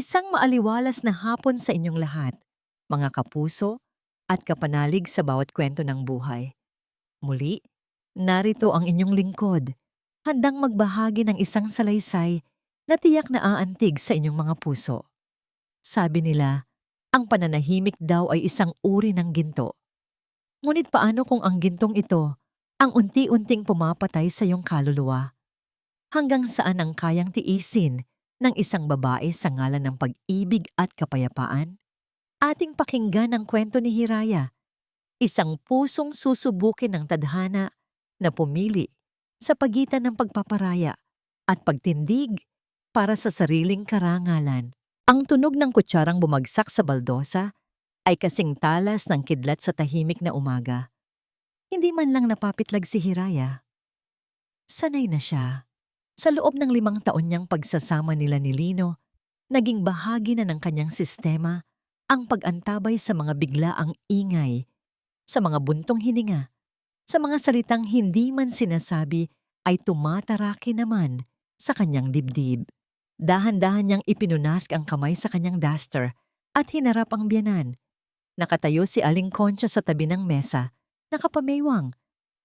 Isang maaliwalas na hapon sa inyong lahat, mga kapuso at kapanalig sa bawat kwento ng buhay. Muli, narito ang inyong lingkod, handang magbahagi ng isang salaysay na tiyak na aantig sa inyong mga puso. Sabi nila, ang pananahimik daw ay isang uri ng ginto. Ngunit paano kung ang gintong ito ang unti-unting pumapatay sa iyong kaluluwa? Hanggang saan ang kayang tiisin ng isang babae sa ngalan ng pag-ibig at kapayapaan? Ating pakinggan ang kwento ni Hiraya, isang pusong susubukin ng tadhana na pumili sa pagitan ng pagpaparaya at pagtindig para sa sariling karangalan. Ang tunog ng kutsarang bumagsak sa baldosa ay kasing talas ng kidlat sa tahimik na umaga. Hindi man lang napapitlag si Hiraya. Sanay na siya. Sa loob ng 5 taon niyang pagsasama nila ni Lino, naging bahagi na ng kanyang sistema ang pag-antabay sa mga biglaang ingay, sa mga buntong hininga, sa mga salitang hindi man sinasabi ay tumataraki naman sa kanyang dibdib. Dahan-dahan niyang ipinunask ang kamay sa kanyang duster at hinarap ang biyanan. Nakatayo si Aling Concha sa tabi ng mesa, nakapameywang,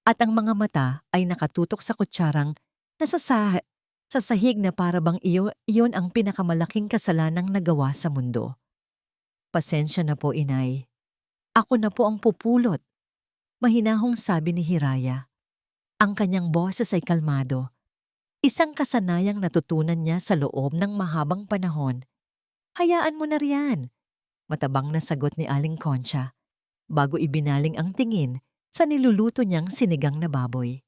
at ang mga mata ay nakatutok sa kutsarang nasa sa sahig na parabang iyon ang pinakamalaking kasalanang nagawa sa mundo. Pasensya na po, inay. Ako na po ang pupulot. Mahinahong sabi ni Hiraya. Ang kanyang boses ay kalmado. Isang kasanayang natutunan niya sa loob ng mahabang panahon. Hayaan mo na riyan. Matabang na sagot ni Aling Concha, bago ibinaling ang tingin sa niluluto niyang sinigang na baboy.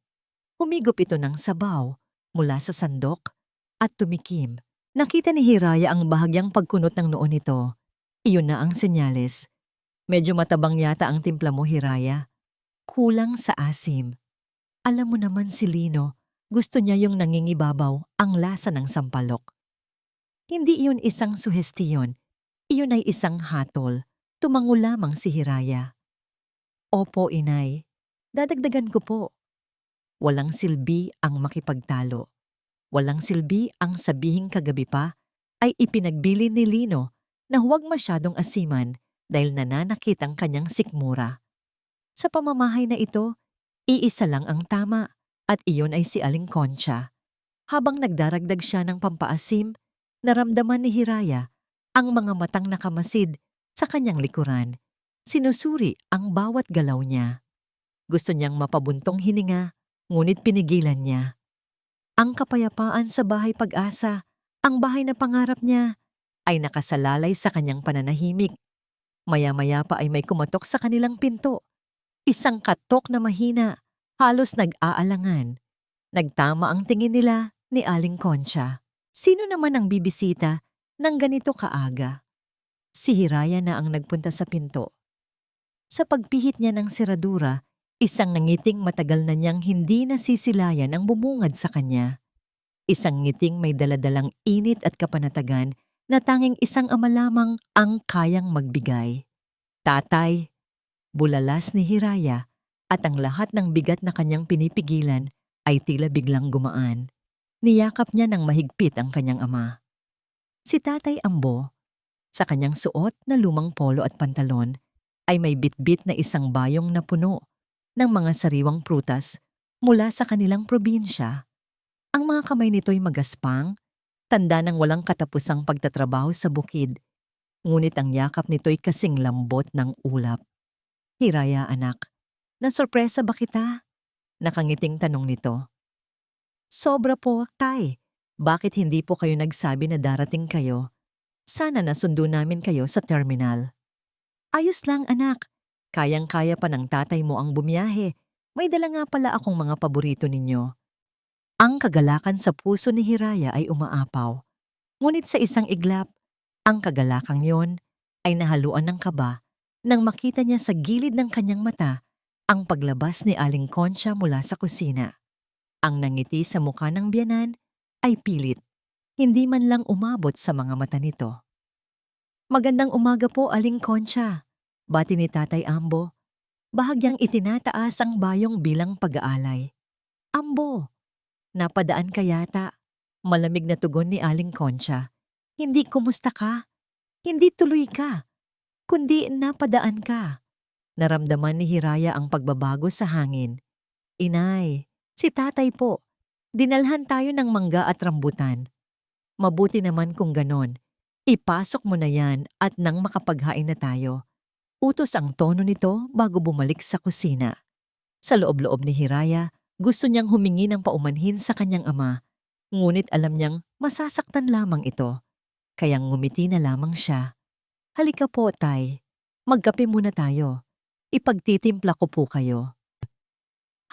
Humigop ito ng sabaw mula sa sandok at tumikim. Nakita ni Hiraya ang bahagyang pagkunot ng noo nito. Iyon na ang senyales. Medyo matabang yata ang timpla mo, Hiraya. Kulang sa asim. Alam mo naman si Lino, gusto niya yung nangingibabaw ang lasa ng sampalok. Hindi iyon isang suhestiyon. Iyon ay isang hatol. Tumango lamang si Hiraya. Opo, inay. Dadagdagan ko po. Walang silbi ang makipagtalo. Walang silbi ang sabihing kagabi pa ay ipinagbili ni Lino na huwag masyadong asiman dahil nananakit ang kanyang sikmura. Sa pamamahay na ito, iisa lang ang tama at iyon ay si Aling Concha. Habang nagdaragdag siya ng pampaasim, naramdaman ni Hiraya ang mga matang nakamasid sa kanyang likuran. Sinusuri ang bawat galaw niya. Gusto niyang mapabuntong hininga, ngunit pinigilan niya. Ang kapayapaan sa bahay Pag-asa, ang bahay na pangarap niya, ay nakasalalay sa kanyang pananahimik. Maya-maya pa ay may kumatok sa kanilang pinto. Isang katok na mahina, halos nag-aalangan. Nagtama ang tingin nila ni Aling Concha. Sino naman ang bibisita ng ganito kaaga? Si Hiraya na ang nagpunta sa pinto. Sa pagpihit niya ng seradura, isang nangiting matagal na niyang hindi nasisilayan ang bumungad sa kanya. Isang ngiting may daladalang init at kapanatagan na tanging isang ama lamang ang kayang magbigay. Tatay, bulalas ni Hiraya, at ang lahat ng bigat na kanyang pinipigilan ay tila biglang gumaan. Niyakap niya ng mahigpit ang kanyang ama. Si Tatay Ambo, sa kanyang suot na lumang polo at pantalon, ay may bitbit na isang bayong na puno ng mga sariwang prutas mula sa kanilang probinsya. Ang mga kamay nito'y magaspang, tanda ng walang katapusang pagtatrabaho sa bukid, ngunit ang yakap nito'y kasing lambot ng ulap. Hiraya, anak, nasorpresa ba kita? Nakangiting tanong nito. Sobra po, tay. Bakit hindi po kayo nagsabi na darating kayo? Sana nasundo namin kayo sa terminal. Ayos lang, anak. Kayang-kaya pa ng tatay mo ang bumiyahe. May dala nga pala akong mga paborito ninyo. Ang kagalakan sa puso ni Hiraya ay umaapaw. Ngunit sa isang iglap, ang kagalakang yon ay nahaluan ng kaba nang makita niya sa gilid ng kanyang mata ang paglabas ni Aling Concha mula sa kusina. Ang nangiti sa mukha ng biyanan ay pilit. Hindi man lang umabot sa mga mata nito. Magandang umaga po, Aling Concha. Bati ni Tatay Ambo. Bahagyang itinataas ang bayong bilang pag-aalay. Ambo, napadaan ka yata. Malamig na tugon ni Aling Concha. Hindi kumusta ka, hindi tuloy ka, kundi napadaan ka. Naramdaman ni Hiraya ang pagbabago sa hangin. Inay, si tatay po. Dinalhan tayo ng mangga at rambutan. Mabuti naman kung ganon. Ipasok mo na yan at nang makapaghain na tayo. Utos ang tono nito bago bumalik sa kusina. Sa loob-loob ni Hiraya, gusto niyang humingi ng paumanhin sa kanyang ama. Ngunit alam niyang masasaktan lamang ito. Kaya ngumiti na lamang siya. Halika po, tay. Magkape muna tayo. Ipagtitimpla ko po kayo.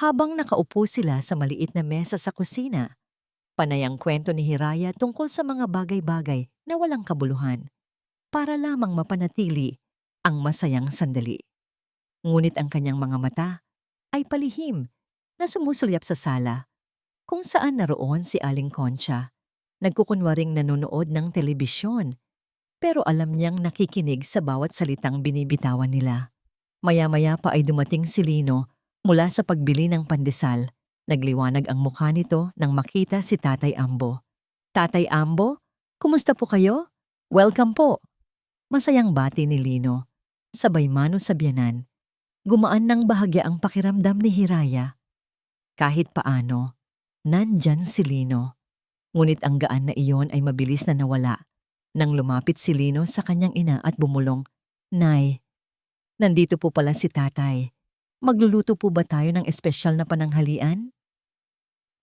Habang nakaupo sila sa maliit na mesa sa kusina, panay ang kwento ni Hiraya tungkol sa mga bagay-bagay na walang kabuluhan para lamang mapanatili ang masayang sandali. Ngunit ang kanyang mga mata ay palihim na sumusulyap sa sala kung saan naroon si Aling Concha. Nagkukunwaring nanonood ng telebisyon pero alam niyang nakikinig sa bawat salitang binibitawan nila. Maya-maya pa ay dumating si Lino mula sa pagbili ng pandesal. Nagliwanag ang mukha nito nang makita si Tatay Ambo. Tatay Ambo, kumusta po kayo? Welcome po. Masayang bati ni Lino. Sabay mano sa biyanan. Gumaan ng bahagya ang pakiramdam ni Hiraya. Kahit paano, nandyan si Lino. Ngunit ang gaan na iyon ay mabilis na nawala nang lumapit si Lino sa kanyang ina at bumulong, Nay, nandito po pala si tatay. Magluluto po ba tayo ng espesyal na pananghalian?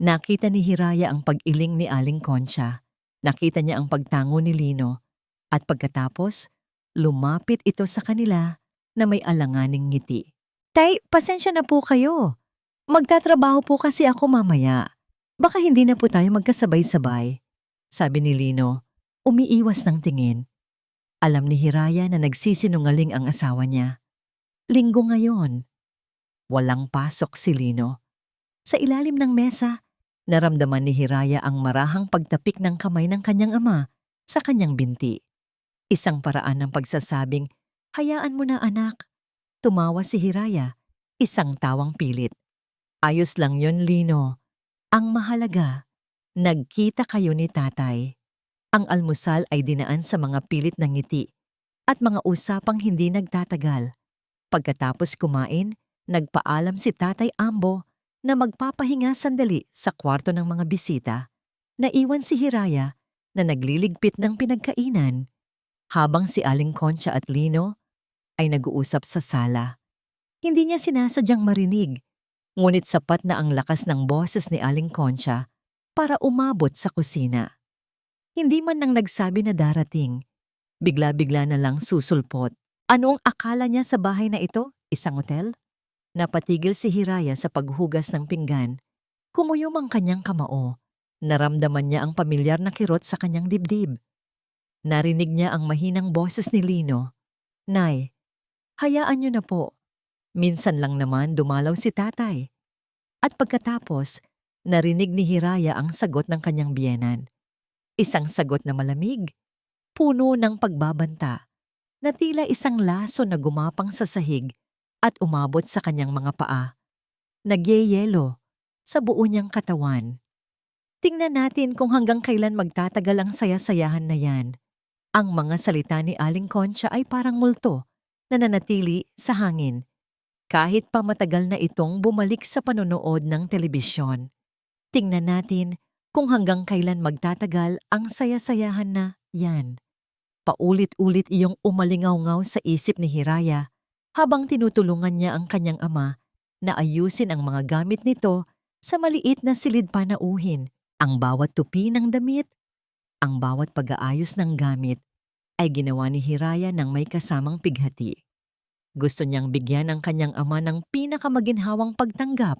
Nakita ni Hiraya ang pag-iling ni Aling Concha. Nakita niya ang pagtango ni Lino. At pagkatapos, lumapit ito sa kanila na may alanganing ngiti. Tay, pasensya na po kayo. Magtatrabaho po kasi ako mamaya. Baka hindi na po tayo magkasabay-sabay. Sabi ni Lino, umiiwas ng tingin. Alam ni Hiraya na nagsisinungaling ang asawa niya. Linggo ngayon. Walang pasok si Lino. Sa ilalim ng mesa, naramdaman ni Hiraya ang marahang pagtapik ng kamay ng kanyang ama sa kanyang binti. Isang paraan ng pagsasabing, hayaan mo na anak. Tumawa si Hiraya, isang tawang pilit. Ayos lang yon, Lino. Ang mahalaga, nagkita kayo ni tatay. Ang almusal ay dinaan sa mga pilit ng ngiti at mga usapang hindi nagtatagal. Pagkatapos kumain, nagpaalam si Tatay Ambo na magpapahinga sandali sa kwarto ng mga bisita. Naiwan si Hiraya na nagliligpit ng pinagkainan habang si Aling Concha at Lino ay nag-uusap sa sala. Hindi niya sinasadyang marinig, ngunit sapat na ang lakas ng boses ni Aling Concha para umabot sa kusina. Hindi man nang nagsabi na darating, bigla-bigla na lang susulpot. Ano ang akala niya sa bahay na ito? Isang hotel? Napatigil si Hiraya sa paghugas ng pinggan. Kumuyom ang kanyang kamao. Naramdaman niya ang pamilyar na kirot sa kanyang dibdib. Narinig niya ang mahinang boses ni Lino. Nay, hayaan niyo na po. Minsan lang naman dumalaw si tatay. At pagkatapos, narinig ni Hiraya ang sagot ng kanyang biyenan. Isang sagot na malamig, puno ng pagbabanta, na tila isang laso na gumapang sa sahig at umabot sa kanyang mga paa. Nagyeyelo sa buo niyang katawan. Tingnan natin kung hanggang kailan magtatagal ang saya-sayahan na yan. Ang mga salita ni Aling Concha ay parang multo na nanatili sa hangin. Kahit pa matagal na itong bumalik sa panonood ng telebisyon. Tingnan natin kung hanggang kailan magtatagal ang saya-sayahan na yan. Paulit-ulit iyong umalingaw-ngaw sa isip ni Hiraya habang tinutulungan niya ang kanyang ama na ayusin ang mga gamit nito sa maliit na silid panauhin. Ang bawat tupi ng damit, ang bawat pag-aayos ng gamit ay ginawa ni Hiraya ng may kasamang pighati. Gusto niyang bigyan ang kanyang ama ng pinakamaginhawang pagtanggap,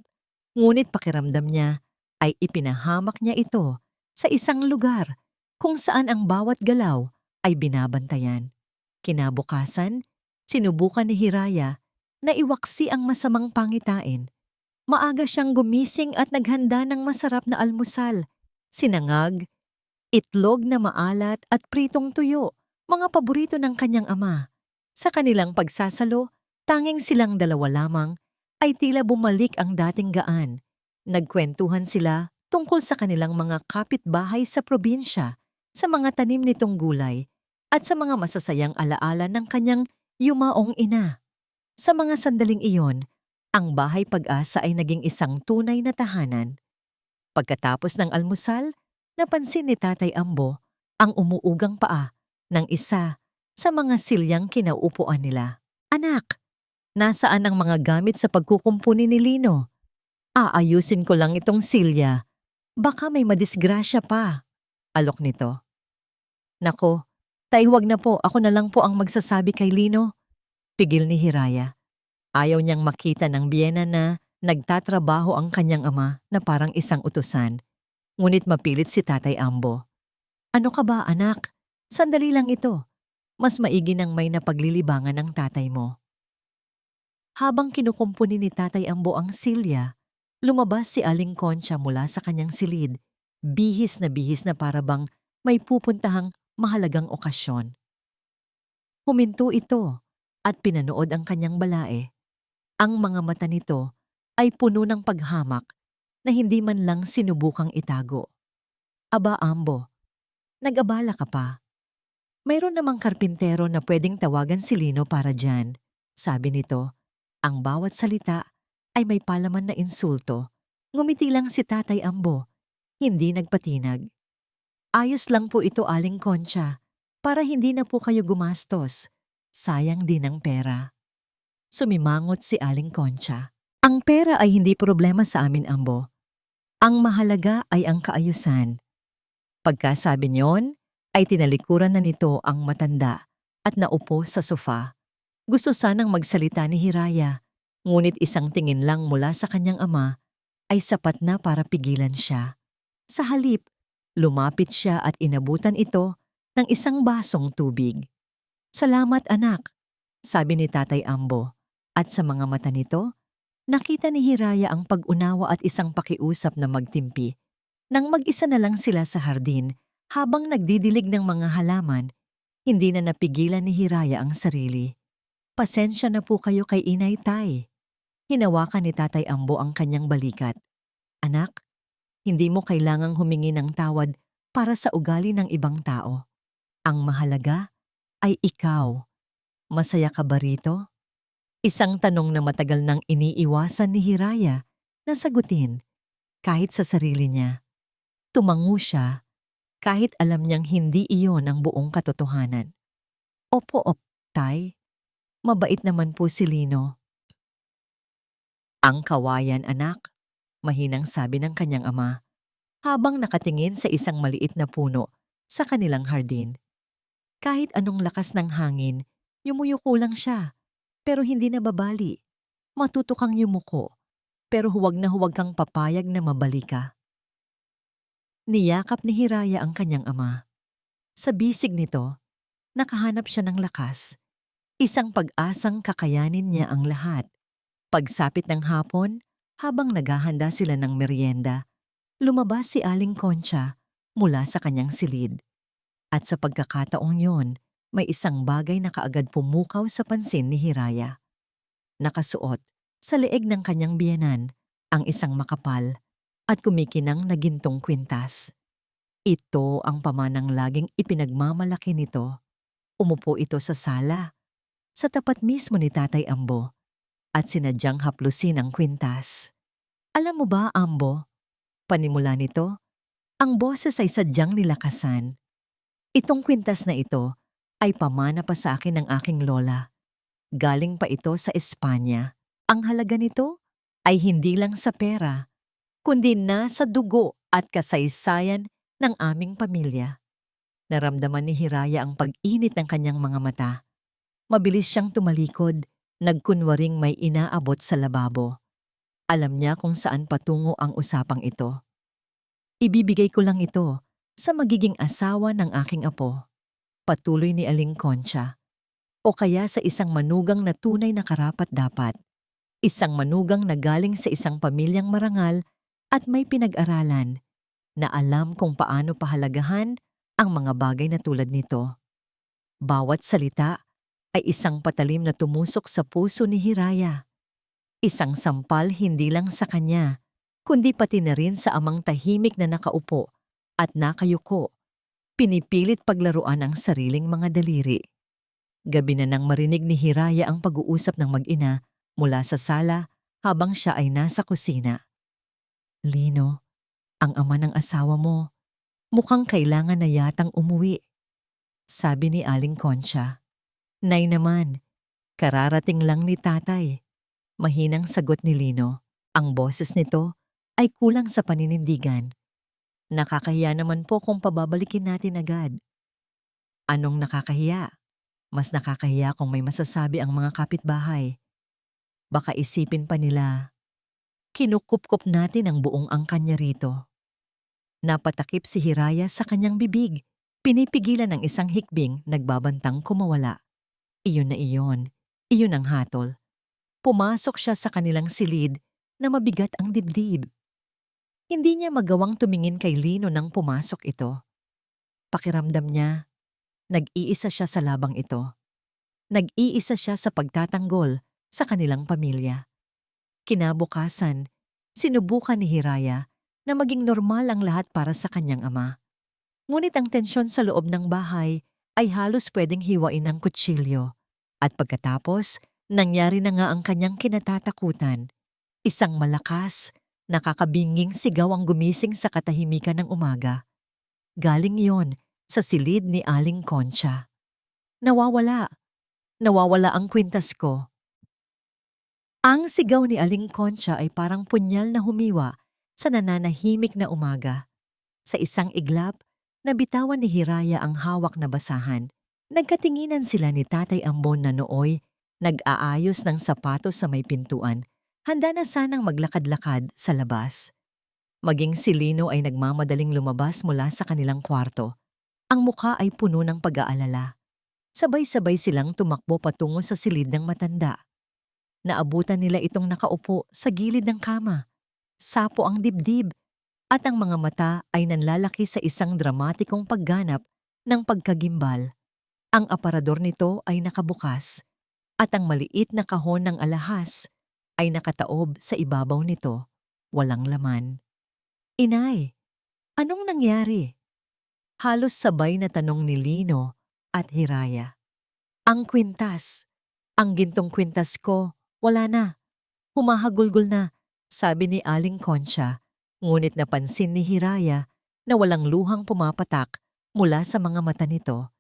ngunit pakiramdam niya ay ipinahamak niya ito sa isang lugar kung saan ang bawat galaw ay binabantayan. Kinabukasan, sinubukan ni Hiraya na iwaksi ang masamang pangitain. Maaga siyang gumising at naghanda ng masarap na almusal, sinangag, itlog na maalat at pritong tuyo, mga paborito ng kanyang ama. Sa kanilang pagsasalo, tanging silang dalawa lamang ay tila bumalik ang dating gaan. Nagkwentuhan sila tungkol sa kanilang mga kapitbahay sa probinsya, sa mga tanim nitong gulay at sa mga masasayang alaala ng kanyang yumaong ina. Sa mga sandaling iyon, ang Bahay Pag-asa ay naging isang tunay na tahanan. Pagkatapos ng almusal, napansin ni Tatay Ambo ang umuugang paa ng isa sa mga silyang kinauupuan nila. Anak, nasaan ang mga gamit sa pagkukumpuni ni Lino? Aayusin ko lang itong silya. Baka may madisgrasya pa. Alok nito. Nako, tay wag na po, ako na lang po ang magsasabi kay Lino. Pigil ni Hiraya. Ayaw niyang makita ng biyena na nagtatrabaho ang kanyang ama na parang isang utusan. Ngunit mapilit si Tatay Ambo. Ano ka ba, anak? Sandali lang ito. Mas maigi nang may napaglilibangan ng tatay mo. Habang kinukumpuni ni Tatay Ambo ang silya, lumabas si Aling Concha mula sa kanyang silid, bihis na para bang may pupuntahang mahalagang okasyon. Huminto ito at pinanood ang kanyang balae. Ang mga mata nito ay puno ng paghamak na hindi man lang sinubukang itago. Aba Ambo, nag-abala ka pa. Mayroon namang karpintero na pwedeng tawagan si Lino para dyan, sabi nito. Ang bawat salita ay may palaman na insulto. Ngumiti lang si Tatay Ambo, hindi nagpatinag. Ayos lang po ito, Aling Concha, para hindi na po kayo gumastos. Sayang din ang pera. Sumimangot si Aling Concha. Ang pera ay hindi problema sa amin, Ambo. Ang mahalaga ay ang kaayusan. Pagkasabi niyon, ay tinalikuran na nito ang matanda at naupo sa sofa. Gusto sanang magsalita ni Hiraya, ngunit isang tingin lang mula sa kanyang ama ay sapat na para pigilan siya. Sa halip, lumapit siya at inabutan ito ng isang basong tubig. Salamat anak, sabi ni Tatay Ambo. At sa mga mata nito, nakita ni Hiraya ang pag-unawa at isang pakiusap na magtimpi. Nang mag-isa na lang sila sa hardin, habang nagdidilig ng mga halaman, hindi na napigilan ni Hiraya ang sarili. Pasensya na po kayo kay Inay Tay. Hinawakan ni Tatay Ambo ang kanyang balikat. Anak, hindi mo kailangang humingi ng tawad para sa ugali ng ibang tao. Ang mahalaga ay ikaw. Masaya ka ba rito? Isang tanong na matagal nang iniiwasan ni Hiraya na sagutin kahit sa sarili niya. Tumango siya kahit alam niyang hindi iyon ang buong katotohanan. Opo, Tay. Mabait naman po si Lino. Ang kawayan anak, mahinang sabi ng kanyang ama habang nakatingin sa isang maliit na puno sa kanilang hardin. Kahit anong lakas ng hangin, yumuyuko lang siya. Pero hindi na babali. Matuto kang yumuko, pero huwag kang papayag na mabali ka. Niyakap ni Hiraya ang kanyang ama. Sa bisig nito, nakahanap siya ng lakas. Isang pag-asang kakayanin niya ang lahat. Pagsapit ng hapon, habang naghahanda sila ng merienda, lumabas si Aling Concha mula sa kanyang silid. At sa pagkakataong yon, may isang bagay na kaagad pumukaw sa pansin ni Hiraya. Nakasuot sa leeg ng kanyang biyenan ang isang makapal at kumikinang na gintong kwintas. Ito ang pamanang laging ipinagmamalaki nito. Umupo ito sa sala, sa tapat mismo ni Tatay Ambo, at sinadyang haplusin ang kwintas. Alam mo ba, Ambo, panimula nito, ang boses ay sadyang nilakasan. Itong kwintas na ito ay pamana pa sa akin ng aking lola. Galing pa ito sa Espanya. Ang halaga nito ay hindi lang sa pera, kundi na sa dugo at kasaysayan ng aming pamilya. Naramdaman ni Hiraya ang pag-init ng kanyang mga mata. Mabilis siyang tumalikod, nagkunwaring may inaabot sa lababo. Alam niya kung saan patungo ang usapang ito. Ibibigay ko lang ito sa magiging asawa ng aking apo. Patuloy ni Aling Concha. O kaya sa isang manugang na tunay na karapat-dapat. Isang manugang na galing sa isang pamilyang marangal at may pinag-aralan na alam kung paano pahalagahan ang mga bagay na tulad nito. Bawat salita ay isang patalim na tumusok sa puso ni Hiraya. Isang sampal hindi lang sa kanya, kundi pati na rin sa amang tahimik na nakaupo at nakayuko Pinipilit paglaruan ang sariling mga daliri. Gabi na nang marinig ni Hiraya ang pag-uusap ng mag-ina mula sa sala habang siya ay nasa kusina. Lino, ang ama ng asawa mo, mukhang kailangan na yatang umuwi, sabi ni Aling Concha. Nay naman, kararating lang ni tatay. Mahinang sagot ni Lino. Ang boses nito ay kulang sa paninindigan. Nakakahiya naman po kung pababalikin natin agad. Anong nakakahiya? Mas nakakahiya kung may masasabi ang mga kapitbahay. Baka isipin pa nila, kinukup-kup natin ang buong angkan niya rito. Napatakip si Hiraya sa kanyang bibig. Pinipigilan ng isang hikbing nagbabantang kumawala. Iyon na iyon. Iyon ang hatol. Pumasok siya sa kanilang silid na mabigat ang dibdib. Hindi niya magawang tumingin kay Lino nang pumasok ito. Pakiramdam niya, nag-iisa siya sa labang ito. Nag-iisa siya sa pagtatanggol sa kanilang pamilya. Kinabukasan, sinubukan ni Hiraya na maging normal ang lahat para sa kanyang ama. Ngunit ang tensyon sa loob ng bahay ay halos pwedeng hiwain ng kutsilyo. At pagkatapos, nangyari na nga ang kanyang kinatatakutan. Isang malakas, nakakabinging sigaw ang gumising sa katahimikan ng umaga. Galing yon sa silid ni Aling Concha. Nawawala. Nawawala ang kwintas ko. Ang sigaw ni Aling Concha ay parang punyal na humiwa sa nananahimik na umaga. Sa isang iglap, nabitawan ni Hiraya ang hawak na basahan. Nagkatinginan sila ni Tatay Ambon na nooy nag-aayos ng sapatos sa may pintuan. Handa na sanang maglakad-lakad sa labas. Maging si Lino ay nagmamadaling lumabas mula sa kanilang kwarto. Ang mukha ay puno ng pag-aalala. Sabay-sabay silang tumakbo patungo sa silid ng matanda. Naabutan nila itong nakaupo sa gilid ng kama. Sapo ang dibdib at ang mga mata ay nanlalaki sa isang dramatikong pagganap ng pagkagimbal. Ang aparador nito ay nakabukas at ang maliit na kahon ng alahas ay nakataob sa ibabaw nito, walang laman. Inay, anong nangyari? Halos sabay na tanong ni Lino at Hiraya. Ang kwintas, ang gintong kwintas ko, wala na. Humahagulgol na, sabi ni Aling Concha, ngunit napansin ni Hiraya na walang luhang pumapatak mula sa mga mata nito.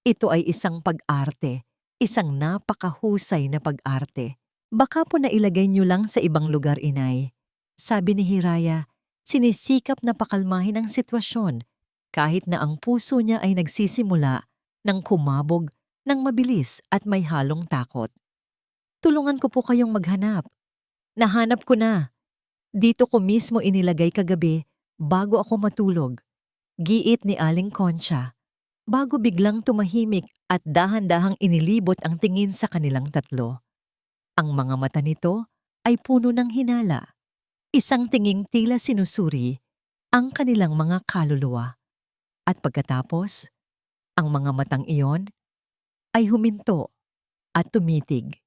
Ito ay isang pag-arte, isang napakahusay na pag-arte. Baka po nailagay niyo lang sa ibang lugar, inay. Sabi ni Hiraya, sinisikap na pakalmahin ang sitwasyon kahit na ang puso niya ay nagsisimula ng kumabog ng mabilis at may halong takot. Tulungan ko po kayong maghanap. Nahanap ko na. Dito ko mismo inilagay kagabi bago ako matulog. Giit ni Aling Concha, bago biglang tumahimik at dahan-dahang inilibot ang tingin sa kanilang tatlo. Ang mga mata nito ay puno ng hinala. Isang tinging tila sinusuri ang kanilang mga kaluluwa. At pagkatapos, ang mga matang iyon ay huminto at tumitig.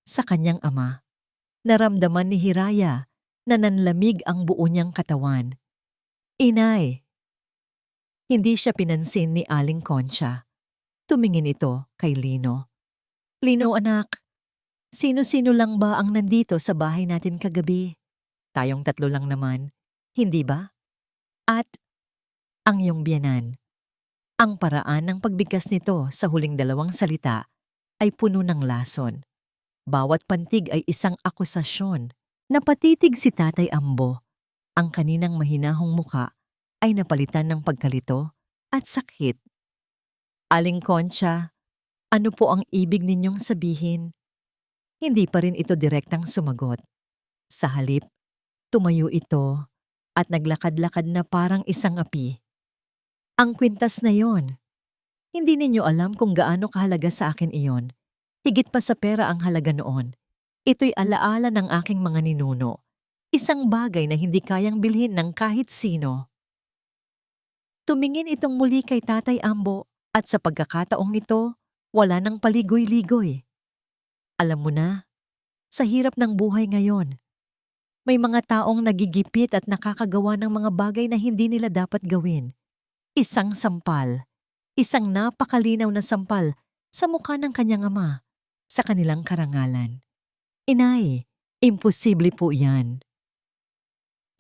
Sa kanyang ama, naramdaman ni Hiraya na nanlamig ang buo niyang katawan. Inay! Hindi siya pinansin ni Aling Concha. Tumingin ito kay Lino. Lino anak, sino-sino lang ba ang nandito sa bahay natin kagabi? Tayong tatlo lang naman, hindi ba? At ang iyong biyenan. Ang paraan ng pagbigkas nito sa huling dalawang salita ay puno ng lason. Bawat pantig ay isang akusasyon. Napatitig si Tatay Ambo. Ang kaninang mahinahong muka ay napalitan ng pagkalito at sakit. Aling Concha, ano po ang ibig ninyong sabihin? Hindi pa rin ito direktang sumagot. Sa halip, tumayo ito at naglakad-lakad na parang isang api. Ang kwintas na yon. Hindi ninyo alam kung gaano kahalaga sa akin iyon. Higit pa sa pera ang halaga noon. Ito'y alaala ng aking mga ninuno. Isang bagay na hindi kayang bilhin ng kahit sino. Tumingin itong muli kay Tatay Ambo at sa pagkakataong ito, wala nang paligoy-ligoy. Alam mo na, sa hirap ng buhay ngayon, may mga taong nagigipit at nakakagawa ng mga bagay na hindi nila dapat gawin. Isang sampal, isang napakalinaw na sampal sa mukha ng kanyang ama sa kanilang karangalan. Inay, imposible po yan.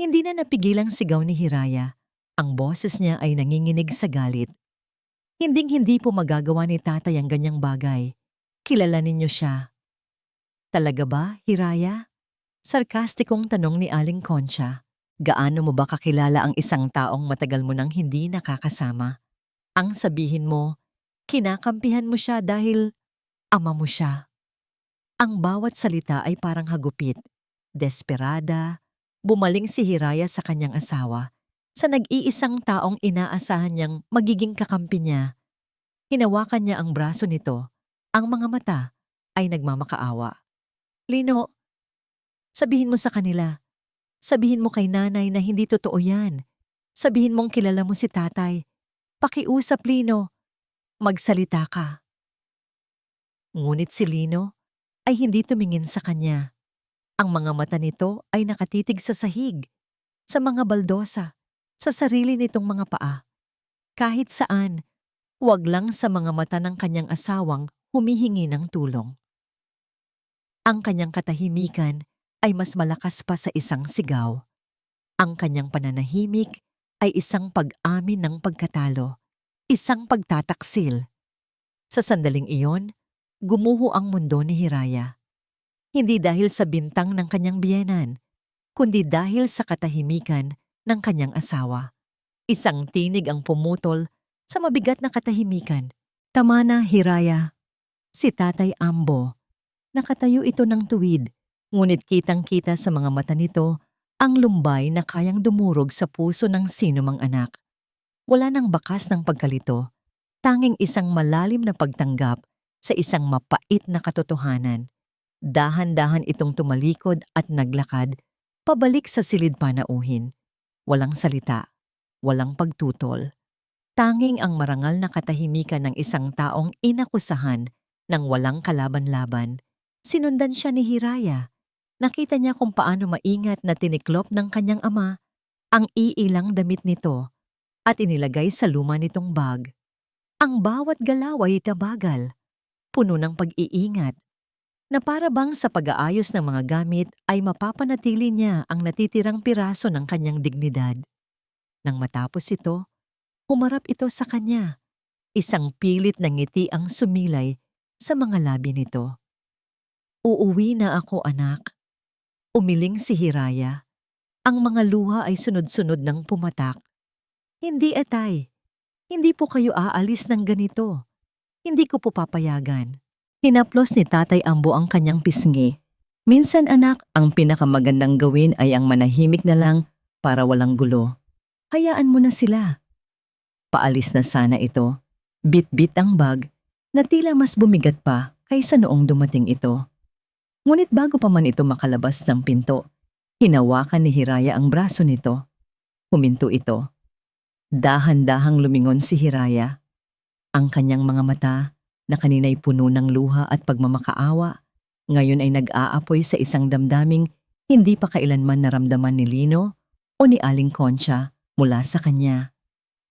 Hindi na napigilang sigaw ni Hiraya. Ang boses niya ay nanginginig sa galit. Hinding-hindi po magagawa ni tatay ang ganyang bagay. Kilala ninyo siya. Talaga ba, Hiraya? Sarkastikong tanong ni Aling Concha. Gaano mo ba kakilala ang isang taong matagal mo nang hindi nakakasama? Ang sabihin mo, kinakampihan mo siya dahil ama mo siya. Ang bawat salita ay parang hagupit. Desperada, bumaling si Hiraya sa kanyang asawa sa nag-iisang taong inaasahan niyang magiging kakampi niya. Hinawakan niya ang braso nito. Ang mga mata ay nagmamakaawa. Lino, sabihin mo sa kanila. Sabihin mo kay nanay na hindi totoo yan. Sabihin mong kilala mo si tatay. Pakiusap, Lino. Magsalita ka. Ngunit si Lino ay hindi tumingin sa kanya. Ang mga mata nito ay nakatitig sa sahig, sa mga baldosa, sa sarili nitong mga paa. Kahit saan, wag lang sa mga mata ng kanyang asawang humihingi ng tulong. Ang kanyang katahimikan ay mas malakas pa sa isang sigaw. Ang kanyang pananahimik ay isang pag-amin ng pagkatalo, isang pagtataksil. Sa sandaling iyon, gumuho ang mundo ni Hiraya. Hindi dahil sa bintang ng kanyang biyenan, kundi dahil sa katahimikan ng kanyang asawa. Isang tinig ang pumutol sa mabigat na katahimikan. Tama na, Hiraya. Si Tatay Ambo. Nakatayo ito ng tuwid, ngunit kitang-kita sa mga mata nito ang lumbay na kayang dumurog sa puso ng sinumang anak. Wala nang bakas ng pagkalito, tanging isang malalim na pagtanggap sa isang mapait na katotohanan. Dahan-dahan itong tumalikod at naglakad, pabalik sa silid panauhin. Walang salita, walang pagtutol. Tanging ang marangal na katahimikan ng isang taong inakusahan ng walang kalaban-laban. Sinundan siya ni Hiraya. Nakita niya kung paano maingat na tiniklop ng kanyang ama ang iilang damit nito at inilagay sa luma nitong bag. Ang bawat galaw ay tabagal, puno ng pag-iingat, na para bang sa pag-aayos ng mga gamit ay mapapanatili niya ang natitirang piraso ng kanyang dignidad. Nang matapos ito, humarap ito sa kanya. Isang pilit na ngiti ang sumilay sa mga labi nito. Uuwi na ako, anak. Umiling si Hiraya. Ang mga luha ay sunod-sunod ng pumatak. Hindi, atay. Hindi po kayo aalis ng ganito. Hindi ko po papayagan. Hinaplos ni Tatay Ambo ang kanyang pisngi. Minsan, anak, ang pinakamagandang gawin ay ang manahimik na lang para walang gulo. Hayaan mo na sila. Paalis na sana ito. Bit-bit ang bag na tila mas bumigat pa kaysa noong dumating ito. Ngunit bago pa man ito makalabas ng pinto, hinawakan ni Hiraya ang braso nito. Huminto ito. Dahan-dahang lumingon si Hiraya. Ang kanyang mga mata, na kanina'y puno ng luha at pagmamakaawa, ngayon ay nag-aapoy sa isang damdaming hindi pa kailanman naramdaman ni Lino o ni Aling Concha mula sa kanya.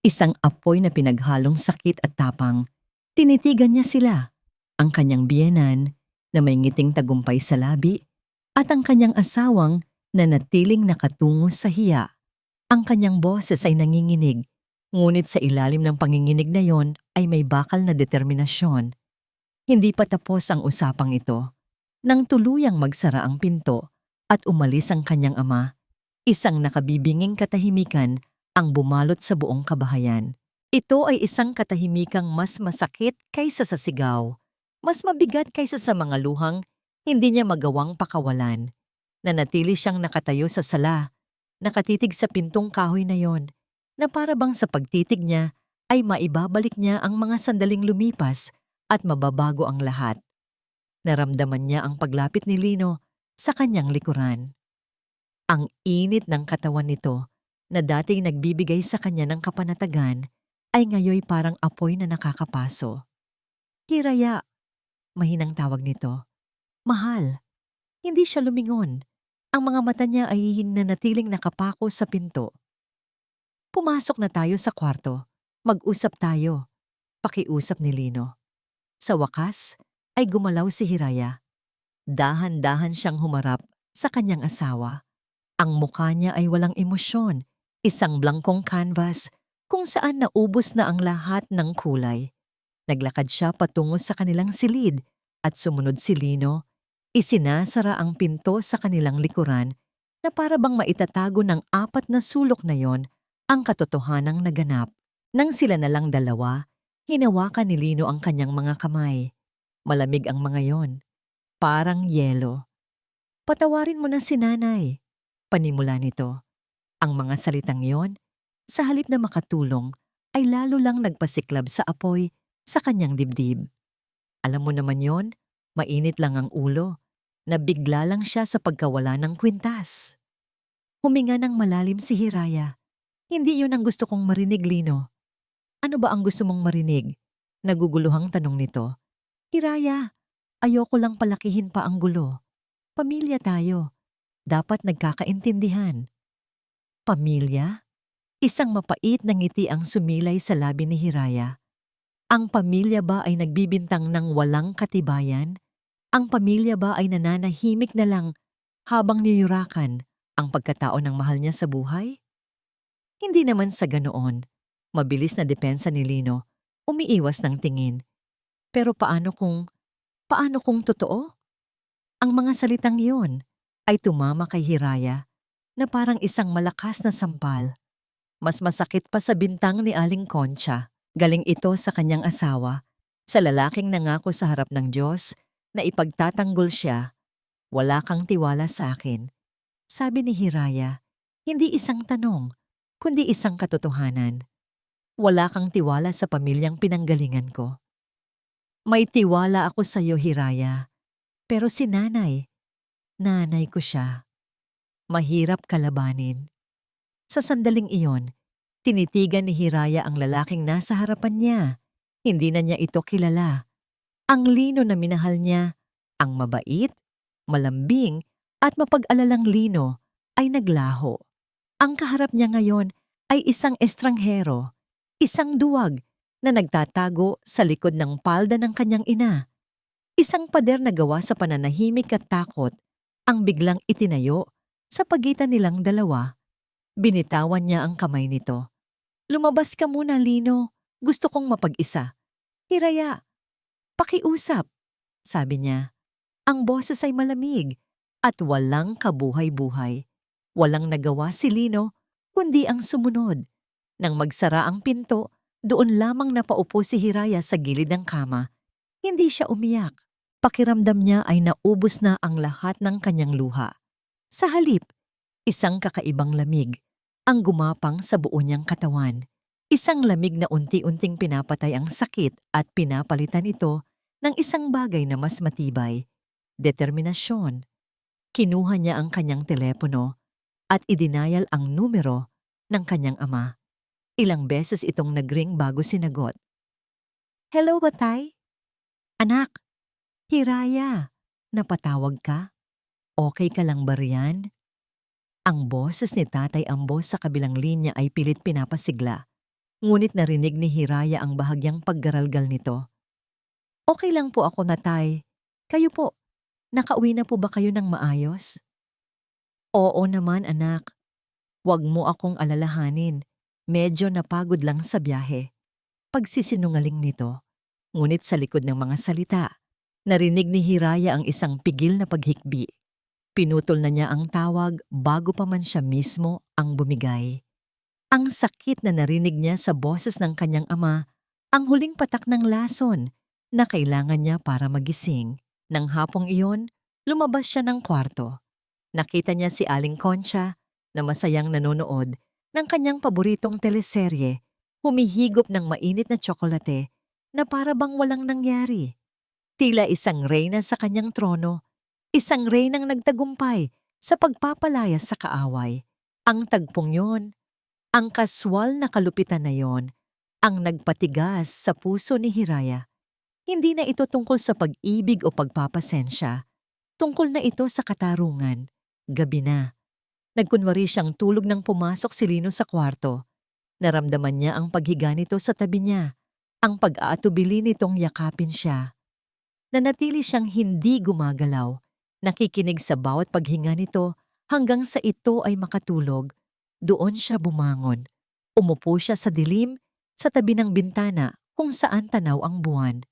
Isang apoy na pinaghalong sakit at tapang. Tinitigan niya sila, ang kanyang biyenan na may ngiting tagumpay sa labi at ang kanyang asawang na natiling nakatungo sa hiya. Ang kanyang boses ay nanginginig, ngunit sa ilalim ng panginginig na yon ay may bakal na determinasyon. Hindi pa tapos ang usapang ito. Nang tuluyang magsara ang pinto at umalis ang kanyang ama, isang nakabibinging katahimikan ang bumalot sa buong kabahayan. Ito ay isang katahimikang mas masakit kaysa sa sigaw. Mas mabigat kaysa sa mga luhang hindi niya magawang pakawalan. Nanatili siyang nakatayo sa sala, nakatitig sa pintong kahoy na yon, na para bang sa pagtitig niya ay maibabalik niya ang mga sandaling lumipas at mababago ang lahat. Naramdaman niya ang paglapit ni Lino sa kanyang likuran. Ang init ng katawan nito na dating nagbibigay sa kanya ng kapanatagan ay ngayoy parang apoy na nakakapaso. Hiraya, mahinang tawag nito. Mahal. Hindi siya lumingon. Ang mga mata niya ay nanatiling nakapako sa pinto. Pumasok na tayo sa kwarto. Mag-usap tayo, pakiusap ni Lino. Sa wakas, ay gumalaw si Hiraya. Dahan-dahan siyang humarap sa kanyang asawa. Ang mukha niya ay walang emosyon, isang blankong canvas kung saan naubos na ang lahat ng kulay. Naglakad siya patungo sa kanilang silid at sumunod si Lino. Isinasara ang pinto sa kanilang likuran na para bang maitatago ng apat na sulok na yon ang katotohanang naganap. Nang sila na lang dalawa, hinawakan ni Lino ang kanyang mga kamay. Malamig ang mga yon, parang yelo. Patawarin mo na si nanay, panimula nito. Ang mga salitang yon, sa halip na makatulong, ay lalo lang nagpasiklab sa apoy sa kanyang dibdib. Alam mo naman yon, mainit lang ang ulo. Nabigla lang siya sa pagkawala ng kwintas. Huminga ng malalim si Hiraya. Hindi yun ang gusto kong marinig, Lino. Ano ba ang gusto mong marinig? Naguguluhang tanong nito. Hiraya, ayoko lang palakihin pa ang gulo. Pamilya tayo. Dapat nagkakaintindihan. Pamilya? Isang mapait na ngiti ang sumilay sa labi ni Hiraya. Ang pamilya ba ay nagbibintang ng walang katibayan? Ang pamilya ba ay nananahimik na lang habang niyurakan ang pagkatao ng mahal niya sa buhay? Hindi naman sa ganoon. Mabilis na depensa ni Lino, umiiwas ng tingin. Pero paano kung totoo? Ang mga salitang iyon ay tumama kay Hiraya na parang isang malakas na sampal. Mas masakit pa sa bintang ni Aling Concha. Galing ito sa kanyang asawa, sa lalaking nangako sa harap ng Diyos na ipagtatanggol siya. Wala kang tiwala sa akin. Sabi ni Hiraya, hindi isang tanong, kundi isang katotohanan. Wala kang tiwala sa pamilyang pinanggalingan ko. May tiwala ako sa iyo, Hiraya. Pero si nanay ko siya. Mahirap kalabanin. Sa sandaling iyon, tinitigan ni Hiraya ang lalaking nasa harapan niya. Hindi na niya ito kilala. Ang Lino na minahal niya, ang mabait, malambing at mapag-alalang Lino ay naglaho. Ang kaharap niya ngayon ay isang estranghero, isang duwag na nagtatago sa likod ng palda ng kanyang ina. Isang pader na gawa sa pananahimik at takot ang biglang itinayo sa pagitan nilang dalawa. Binitawan niya ang kamay nito. Lumabas ka muna, Lino. Gusto kong mapag-isa. Hiraya, pakiusap, sabi niya. Ang boses ay malamig at walang kabuhay-buhay. Walang nagawa si Lino kundi ang sumunod. Nang magsara ang pinto, doon lamang napaupo si Hiraya sa gilid ng kama. Hindi siya umiyak. Pakiramdam niya ay naubos na ang lahat ng kanyang luha. Sa halip, isang kakaibang lamig ang gumapang sa buo niyang katawan. Isang lamig na unti-unting pinapatay ang sakit at pinapalitan ito ng isang bagay na mas matibay. Determinasyon. Kinuha niya ang kanyang telepono at idinayal ang numero ng kanyang ama. Ilang beses itong nagring bago sinagot. Hello, Batay? Anak, Hiraya, napatawag ka? Okay ka lang ba riyan? Ang boses ni Tatay Ambo sa kabilang linya ay pilit pinapasigla. Ngunit narinig ni Hiraya ang bahagyang paggaralgal nito. Okay lang po ako, Natay. Kayo po, nakauwi na po ba kayo ng maayos? Oo naman, anak. Huwag mo akong alalahanin. Medyo napagod lang sa biyahe. Pagsisinungaling nito. Ngunit sa likod ng mga salita, narinig ni Hiraya ang isang pigil na paghikbi. Pinutol na niya ang tawag bago pa man siya mismo ang bumigay. Ang sakit na narinig niya sa boses ng kanyang ama, ang huling patak ng lason na kailangan niya para magising. Nang hapong iyon, lumabas siya ng kwarto. Nakita niya si Aling Concha na masayang nanonood ng kanyang paboritong teleserye, humihigop ng mainit na tsokolate na para bang walang nangyari. Tila isang reyna sa kanyang trono, isang reynang nagtagumpay sa pagpapalaya sa kaaway. Ang tagpong yon, ang kaswal na kalupitan na yon, ang nagpatigas sa puso ni Hiraya. Hindi na ito tungkol sa pag-ibig o pagpapasensya. Tungkol na ito sa katarungan. Gabi na. Nagkunwari siyang tulog nang pumasok si Lino sa kwarto. Naramdaman niya ang paghiga nito sa tabi niya, ang pag-aatubili nitong yakapin siya. Nanatili siyang hindi gumagalaw, nakikinig sa bawat paghinga nito hanggang sa ito ay makatulog. Doon siya bumangon. Umupo siya sa dilim, sa tabi ng bintana kung saan tanaw ang buwan.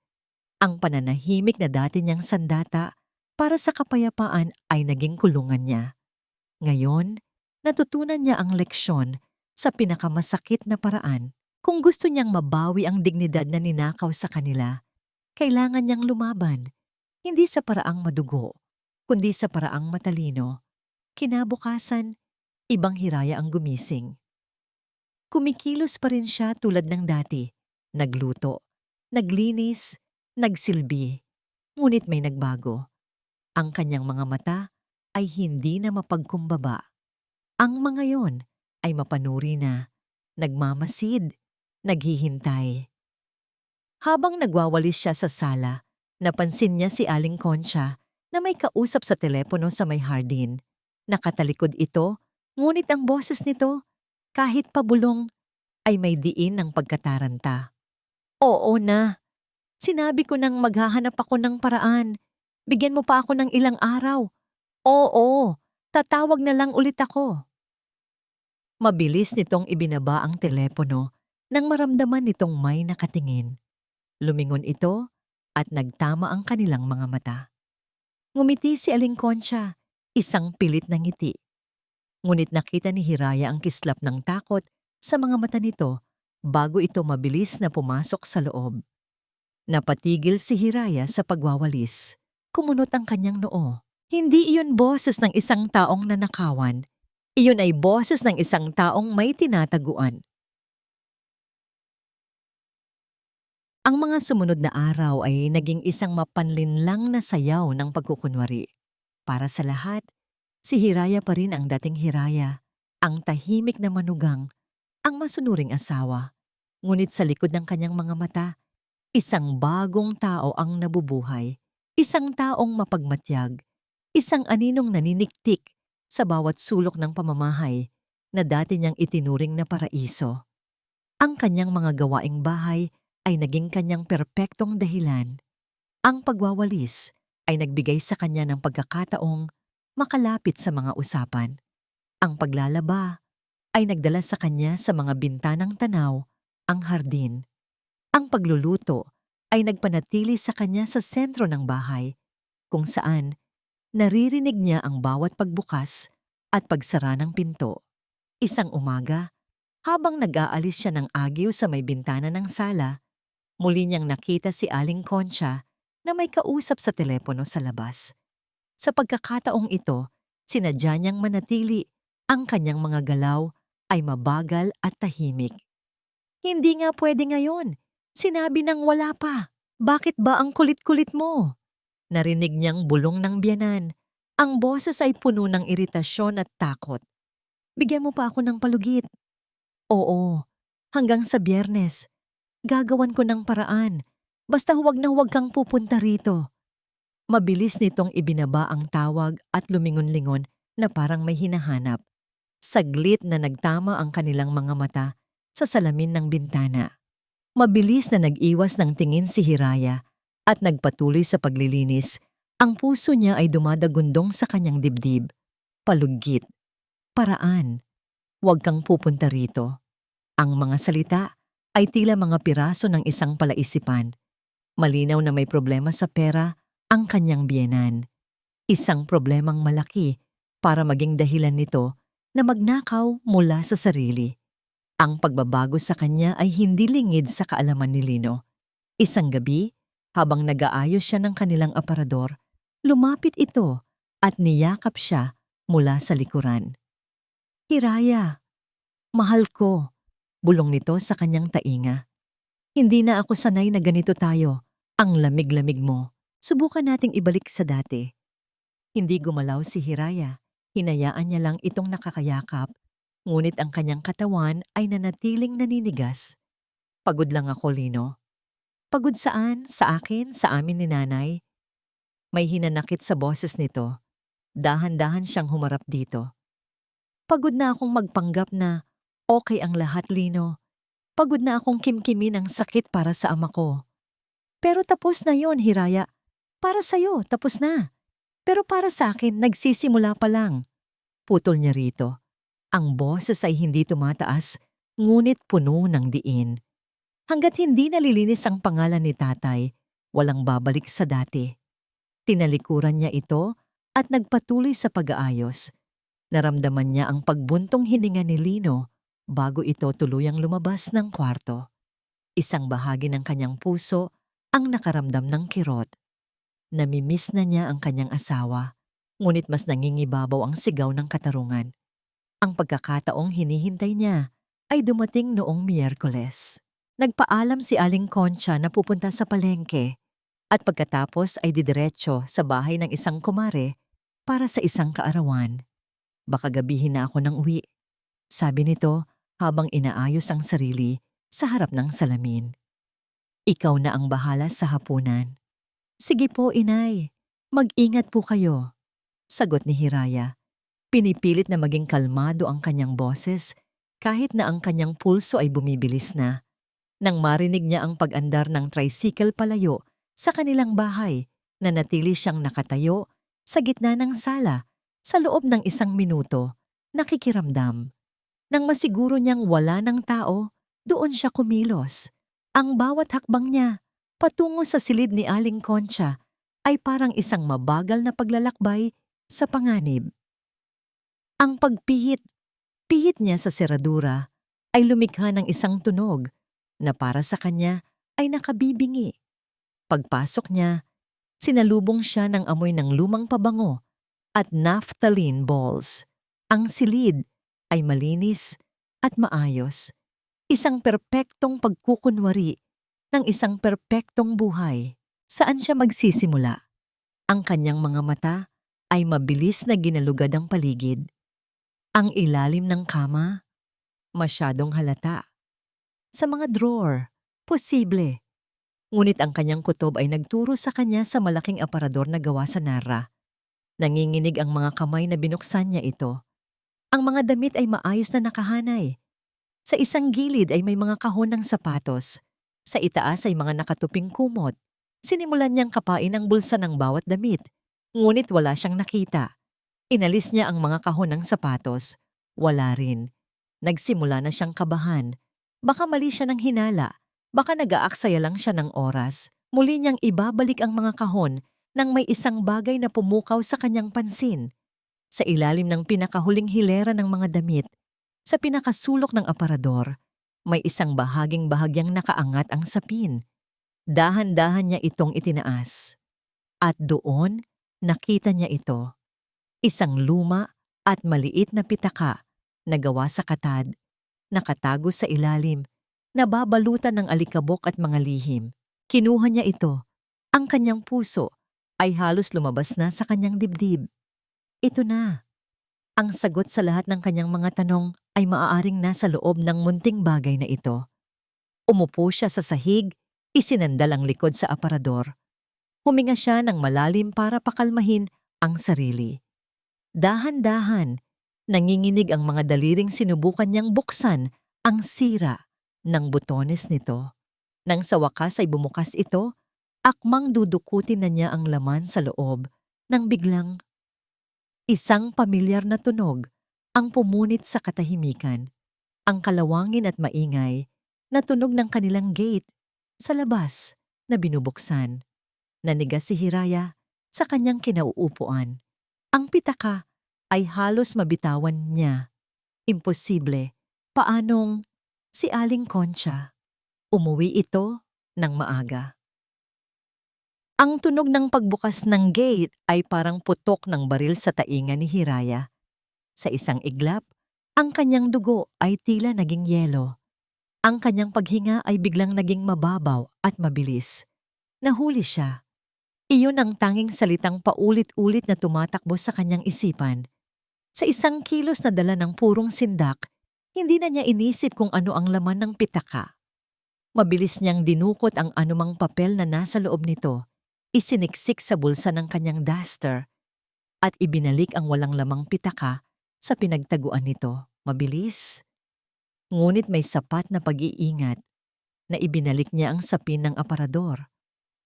Ang pananahimik na dati niyang sandata para sa kapayapaan ay naging kulungan niya. Ngayon, natutunan niya ang leksyon sa pinakamasakit na paraan. Kung gusto niyang mabawi ang dignidad na ninakaw sa kanila, kailangan niyang lumaban, hindi sa paraang madugo, kundi sa paraang matalino. Kinabukasan, ibang Hiraya ang gumising. Kumikilos pa rin siya tulad ng dati. Nagluto, naglinis, nagsilbi. Ngunit may nagbago. Ang kanyang mga mata ay hindi na mapagkumbaba. Ang mga yon ay mapanuri na, nagmamasid, naghihintay. Habang nagwawalis siya sa sala, napansin niya si Aling Concha na may kausap sa telepono sa may hardin. Nakatalikod ito, ngunit ang boses nito, kahit pabulong, ay may diin ng pagkataranta. Oo na, sinabi ko nang maghahanap ako ng paraan. Bigyan mo pa ako ng ilang araw. Oo, tatawag na lang ulit ako. Mabilis nitong ibinaba ang telepono nang maramdaman nitong may nakatingin. Lumingon ito at nagtama ang kanilang mga mata. Ngumiti si Aling Concha, isang pilit na ngiti. Ngunit nakita ni Hiraya ang kislap ng takot sa mga mata nito bago ito mabilis na pumasok sa loob. Napatigil si Hiraya sa pagwawalis. Kumunot ang kanyang noo. Hindi iyon boses ng isang taong nanakawan. Iyon ay boses ng isang taong may tinataguan. Ang mga sumunod na araw ay naging isang mapanlinlang na sayaw ng pagkukunwari. Para sa lahat, si Hiraya pa rin ang dating Hiraya, ang tahimik na manugang, ang masunuring asawa. Ngunit sa likod ng kanyang mga mata, isang bagong tao ang nabubuhay, isang taong mapagmatyag, isang aninong naniniktik sa bawat sulok ng pamamahay na dati niyang itinuring na paraiso. Ang kanyang mga gawaing bahay ay naging kanyang perpektong dahilan. Ang pagwawalis ay nagbigay sa kanya ng pagkakataong makalapit sa mga usapan. Ang paglalaba ay nagdala sa kanya sa mga bintanang tanaw, ang hardin. Ang pagluluto ay nagpanatili sa kanya sa sentro ng bahay, kung saan naririnig niya ang bawat pagbukas at pagsara ng pinto. Isang umaga, habang nag-aalis siya ng agiw sa may bintana ng sala, muli niyang nakita si Aling Concha na may kausap sa telepono sa labas. Sa pagkakataong ito, sinadya niyang manatili, ang kanyang mga galaw ay mabagal at tahimik. Hindi nga pwede ngayon. Sinabi nang wala pa. Bakit ba ang kulit-kulit mo? Narinig niyang bulong ng biyanan. Ang boses ay puno ng iritasyon at takot. Bigyan mo pa ako ng palugit. Oo, hanggang sa Biyernes. Gagawan ko ng paraan. Basta huwag na huwag kang pupunta rito. Mabilis nitong ibinaba ang tawag at lumingon-lingon na parang may hinahanap. Saglit na nagtama ang kanilang mga mata sa salamin ng bintana. Mabilis na nag-iwas ng tingin si Hiraya at nagpatuloy sa paglilinis. Ang puso niya ay dumadagundong sa kanyang dibdib. Palugit. Paraan. Huwag kang pupunta rito. Ang mga salita ay tila mga piraso ng isang palaisipan. Malinaw na may problema sa pera ang kanyang biyenan. Isang problemang malaki para maging dahilan nito na magnakaw mula sa sarili. Ang pagbabago sa kanya ay hindi lingid sa kaalaman ni Lino. Isang gabi, habang nag-aayos siya ng kanilang aparador, lumapit ito at niyakap siya mula sa likuran. Hiraya, mahal ko, bulong nito sa kanyang tainga. Hindi na ako sanay na ganito tayo. Ang lamig-lamig mo. Subukan nating ibalik sa dati. Hindi gumalaw si Hiraya. Hinayaan niya lang itong nakakayakap. Ngunit ang kanyang katawan ay nanatiling naninigas. Pagod lang ako, Lino. Pagod saan? Sa akin? Sa amin ni nanay? May hinanakit sa boses nito. Dahan-dahan siyang humarap dito. Pagod na akong magpanggap na, Okay ang lahat, Lino. Pagod na akong kimkimin ang sakit para sa ama ko. Pero tapos na yon, Hiraya. Para sa'yo, tapos na. Pero para sa akin, nagsisimula pa lang. Putol niya rito. Ang boses ay hindi tumataas, ngunit puno ng diin. Hanggat hindi nalilinis ang pangalan ni tatay, walang babalik sa dati. Tinalikuran niya ito at nagpatuloy sa pag-aayos. Naramdaman niya ang pagbuntong hininga ni Lino bago ito tuluyang lumabas ng kwarto. Isang bahagi ng kanyang puso ang nakaramdam ng kirot. Namimiss na niya ang kanyang asawa, ngunit mas nangingibabaw ang sigaw ng katarungan. Ang pagkakataong hinihintay niya ay dumating noong Miyerkules. Nagpaalam si Aling Concha na pupunta sa palengke at pagkatapos ay didiretso sa bahay ng isang kumare para sa isang kaarawan. Baka gabihin na ako ng uwi, sabi nito habang inaayos ang sarili sa harap ng salamin. Ikaw na ang bahala sa hapunan. Sige po, inay. Mag-ingat po kayo. Sagot ni Hiraya. Pinipilit na maging kalmado ang kanyang boses kahit na ang kanyang pulso ay bumibilis na. Nang marinig niya ang pag-andar ng tricycle palayo sa kanilang bahay, nanatili siyang nakatayo sa gitna ng sala sa loob ng 1 minuto, nakikiramdam. Nang masiguro niyang wala ng tao, doon siya kumilos. Ang bawat hakbang niya patungo sa silid ni Aling Concha ay parang isang mabagal na paglalakbay sa panganib. Ang pihit niya sa seradura ay lumikha ng isang tunog na para sa kanya ay nakabibingi. Pagpasok niya, sinalubong siya ng amoy ng lumang pabango at naphthalene balls. Ang silid ay malinis at maayos. Isang perpektong pagkukunwari ng isang perpektong buhay. Saan siya magsisimula? Ang kanyang mga mata ay mabilis na ginalugad ang paligid. Ang ilalim ng kama, masyadong halata. Sa mga drawer, posible. Ngunit ang kanyang kutob ay nagturo sa kanya sa malaking aparador na gawa sa Nara. Nanginginig ang mga kamay na binuksan niya ito. Ang mga damit ay maayos na nakahanay. Sa isang gilid ay may mga kahon ng sapatos. Sa itaas ay mga nakatuping kumot. Sinimulan niyang kapain ang bulsa ng bawat damit, ngunit wala siyang nakita. Inalis niya ang mga kahon ng sapatos. Wala rin. Nagsimula na siyang kabahan. Baka mali siya ng hinala. Baka nag-aaksaya lang siya ng oras. Muli niyang ibabalik ang mga kahon nang may isang bagay na pumukaw sa kanyang pansin. Sa ilalim ng pinakahuling hilera ng mga damit, sa pinakasulok ng aparador, may isang bahagyang nakaangat ang sapin. Dahan-dahan niya itong itinaas. At doon, nakita niya ito. Isang luma at maliit na pitaka na gawa sa katad, nakatago sa ilalim, nababalutan ng alikabok at mga lihim. Kinuha niya ito. Ang kanyang puso ay halos lumabas na sa kanyang dibdib. Ito na. Ang sagot sa lahat ng kanyang mga tanong ay maaaring nasa loob ng munting bagay na ito. Umupo siya sa sahig, isinandal ang likod sa aparador. Huminga siya ng malalim para pakalmahin ang sarili. Dahan-dahan, nanginginig ang mga daliring sinubukan niyang buksan ang sira ng butones nito. Nang sa wakas ay bumukas ito, akmang dudukutin na niya ang laman sa loob nang biglang isang pamilyar na tunog ang pumunit sa katahimikan. Ang kalawangin at maingay na tunog ng kanilang gate sa labas na binubuksan. Nanigas si Hiraya sa kanyang kinauupuan. Ang pitaka ay halos mabitawan niya. Imposible. Paanong si Aling Concha? Umuwi ito ng maaga. Ang tunog ng pagbukas ng gate ay parang putok ng baril sa tainga ni Hiraya. Sa isang iglap, ang kanyang dugo ay tila naging yelo. Ang kanyang paghinga ay biglang naging mababaw at mabilis. Nahuli siya. Iyon ang tanging salitang paulit-ulit na tumatakbo sa kanyang isipan. Sa isang kilos na dala ng purong sindak, hindi na niya inisip kung ano ang laman ng pitaka. Mabilis niyang dinukot ang anumang papel na nasa loob nito, isiniksik sa bulsa ng kanyang duster, at ibinalik ang walang lamang pitaka sa pinagtaguan nito. Mabilis. Ngunit may sapat na pag-iingat na ibinalik niya ang sapin ng aparador,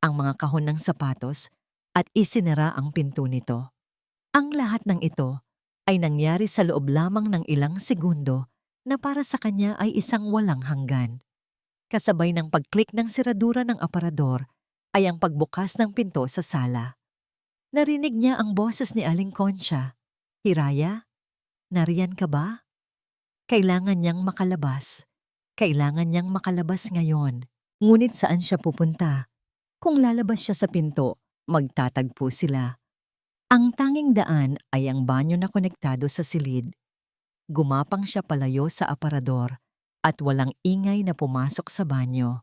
ang mga kahon ng sapatos at isinara ang pinto nito. Ang lahat ng ito ay nangyari sa loob lamang ng ilang segundo na para sa kanya ay isang walang hanggan. Kasabay ng pag-click ng seradura ng aparador ay ang pagbukas ng pinto sa sala. Narinig niya ang boses ni Aling Concha. "Hiraya, nariyan ka ba?" Kailangan niyang makalabas. Kailangan niyang makalabas ngayon. Ngunit saan siya pupunta? Kung lalabas siya sa pinto, magtatagpo sila. Ang tanging daan ay ang banyo na konektado sa silid. Gumapang siya palayo sa aparador at walang ingay na pumasok sa banyo.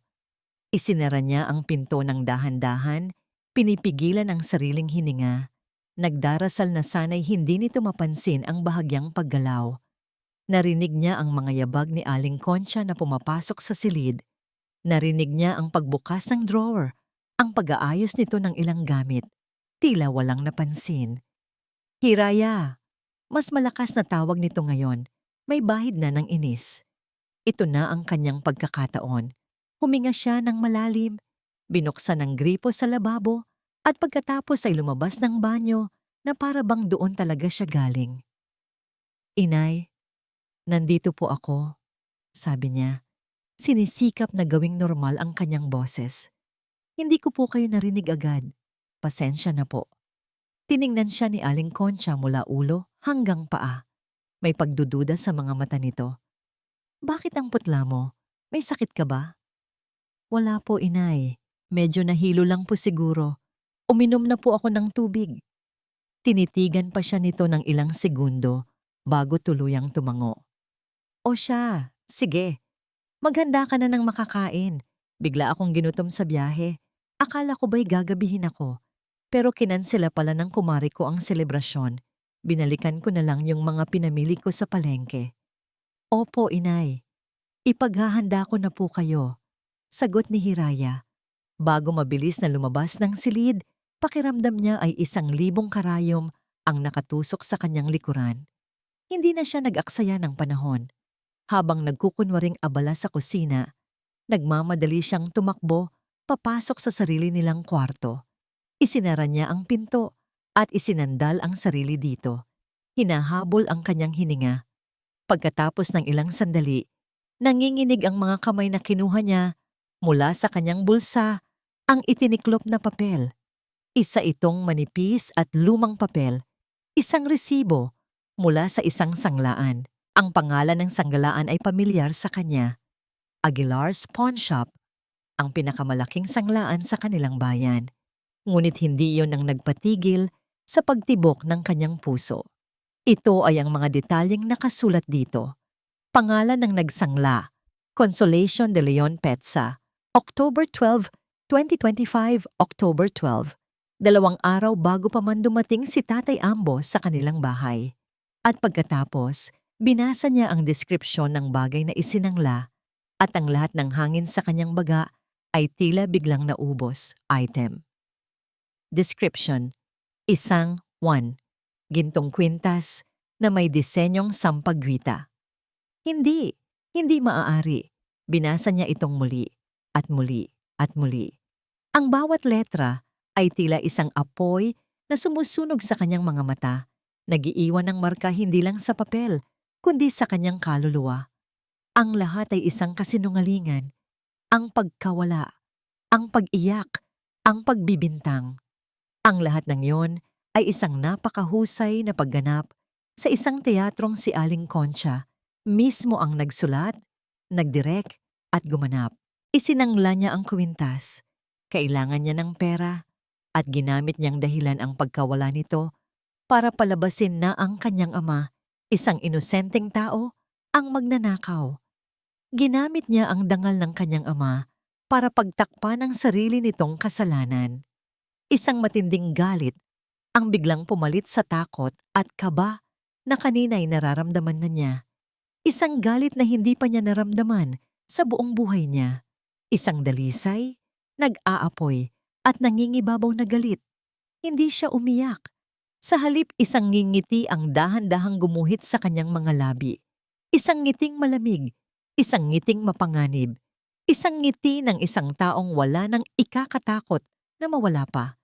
Isinara niya ang pinto ng dahan-dahan, pinipigilan ang sariling hininga. Nagdarasal na sana'y hindi nito mapansin ang bahagyang paggalaw. Narinig niya ang mga yabag ni Aling Concha na pumapasok sa silid. Narinig niya ang pagbukas ng drawer, ang pag-aayos nito ng ilang gamit. Tila walang napansin. "Hiraya!" Mas malakas na tawag nito ngayon. May bahid na ng inis. Ito na ang kanyang pagkakataon. Huminga siya ng malalim, binuksan ang gripo sa lababo, at pagkatapos ay lumabas ng banyo na para bang doon talaga siya galing. "Inay, nandito po ako," sabi niya. Sinisikap na gawing normal ang kanyang boses. "Hindi ko po kayo narinig agad. Pasensya na po." Tiningnan siya ni Aling Concha mula ulo hanggang paa. May pagdududa sa mga mata nito. "Bakit ang putla mo? May sakit ka ba?" "Wala po, inay. Medyo nahilo lang po siguro. Uminom na po ako ng tubig." Tinitigan pa siya nito ng ilang segundo bago tuluyang tumango. "O siya, sige. Maghanda ka na ng makakain. Bigla akong ginutom sa biyahe. Akala ko ba'y gagabihin ako. Pero kinansela pala ng kumari ko ang selebrasyon. Binalikan ko na lang yung mga pinamili ko sa palengke." "Opo, inay. Ipaghahanda ko na po kayo," sagot ni Hiraya. Bago mabilis na lumabas ng silid, pakiramdam niya ay 1,000 karayom ang nakatusok sa kanyang likuran. Hindi na siya nag-aksaya ng panahon. Habang nagkukunwaring abala sa kusina, nagmamadali siyang tumakbo papasok sa sarili nilang kwarto. Isinara niya ang pinto at isinandal ang sarili dito. Hinahabol ang kanyang hininga. Pagkatapos ng ilang sandali, nanginginig ang mga kamay na kinuha niya mula sa kanyang bulsa ang itiniklop na papel. Isa itong manipis at lumang papel, isang resibo mula sa isang sanglaan. Ang pangalan ng sanglaan ay pamilyar sa kanya. Aguilar's Pawn Shop, ang pinakamalaking sanglaan sa kanilang bayan. Ngunit hindi iyon ang nagpatigil sa pagtibok ng kanyang puso. Ito ay ang mga detalyeng nakasulat dito. Pangalan ng nagsangla, Consolation de Leon Petsa, October 12, 2025, October 12. 2 araw bago pa man dumating si Tatay Ambo sa kanilang bahay. At pagkatapos, binasa niya ang deskripsyon ng bagay na isinangla at ang lahat ng hangin sa kanyang baga ay tila biglang naubos. Item. Description. Isang 1. Gintong kwintas na may disenyong sampagwita. Hindi maaari. Binasa niya itong muli at muli at muli. Ang bawat letra ay tila isang apoy na sumusunog sa kanyang mga mata, nagiiwan ng marka hindi lang sa papel, kundi sa kanyang kaluluwa. Ang lahat ay isang kasinungalingan, ang pagkawala, ang pag-iyak, ang pagbibintang. Ang lahat ng yon ay isang napakahusay na pagganap sa isang teatrong si Aling Concha, mismo ang nagsulat, nagdirek at gumanap. Isinangla niya ang kwintas. Kailangan niya ng pera at ginamit niyang dahilan ang pagkawala nito para palabasin na ang kanyang ama, isang inosenteng tao, ang magnanakaw. Ginamit niya ang dangal ng kanyang ama para pagtakpan ang sarili nitong kasalanan. Isang matinding galit ang biglang pumalit sa takot at kaba na kanina'y nararamdaman na niya. Isang galit na hindi pa niya naramdaman sa buong buhay niya. Isang dalisay, nag-aapoy at nangingibabaw na galit. Hindi siya umiyak. Sa halip isang ngingiti ang dahan-dahang gumuhit sa kanyang mga labi. Isang ngiting malamig Isang ngiting mapanganib. Isang ngiti ng isang taong wala nang ikakatakot na mawala pa.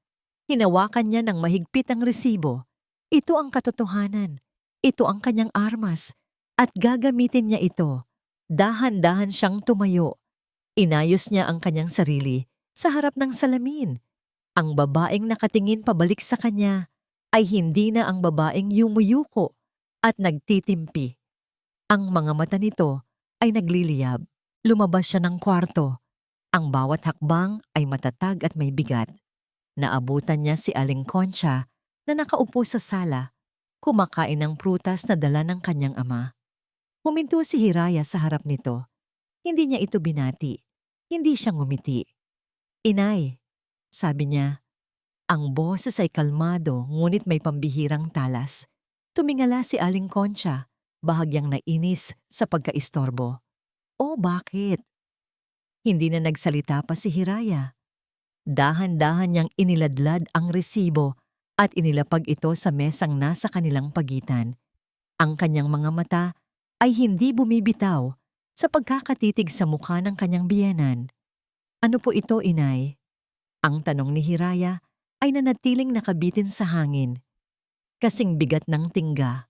Hinawakan niya ng mahigpit ang resibo. Ito ang katotohanan. Ito ang kanyang armas. At gagamitin niya ito. Dahan-dahan siyang tumayo. Inayos niya ang kanyang sarili sa harap ng salamin. Ang babaeng nakatingin pabalik sa kanya ay hindi na ang babaeng yumuyuko at nagtitimpi. Ang mga mata nito ay nagliliyab. Lumabas siya ng kwarto. Ang bawat hakbang ay matatag at may bigat. Naabutan niya si Aling Concha na nakaupo sa sala, kumakain ng prutas na dala ng kanyang ama. Huminto si Hiraya sa harap nito. Hindi niya ito binati. Hindi siya ngumiti. "Inay," sabi niya. Ang boses ay kalmado ngunit may pambihirang talas. Tumingala si Aling Concha, bahagyang nainis sa pagkaistorbo. "Oh, bakit?" Hindi na nagsalita pa si Hiraya. Dahan-dahan niyang iniladlad ang resibo at inilapag ito sa mesang nasa kanilang pagitan. Ang kanyang mga mata ay hindi bumibitaw sa pagkakatitig sa mukha ng kanyang biyenan. "Ano po ito, inay?" Ang tanong ni Hiraya ay nanatiling nakabitin sa hangin. Kasing bigat ng tingga.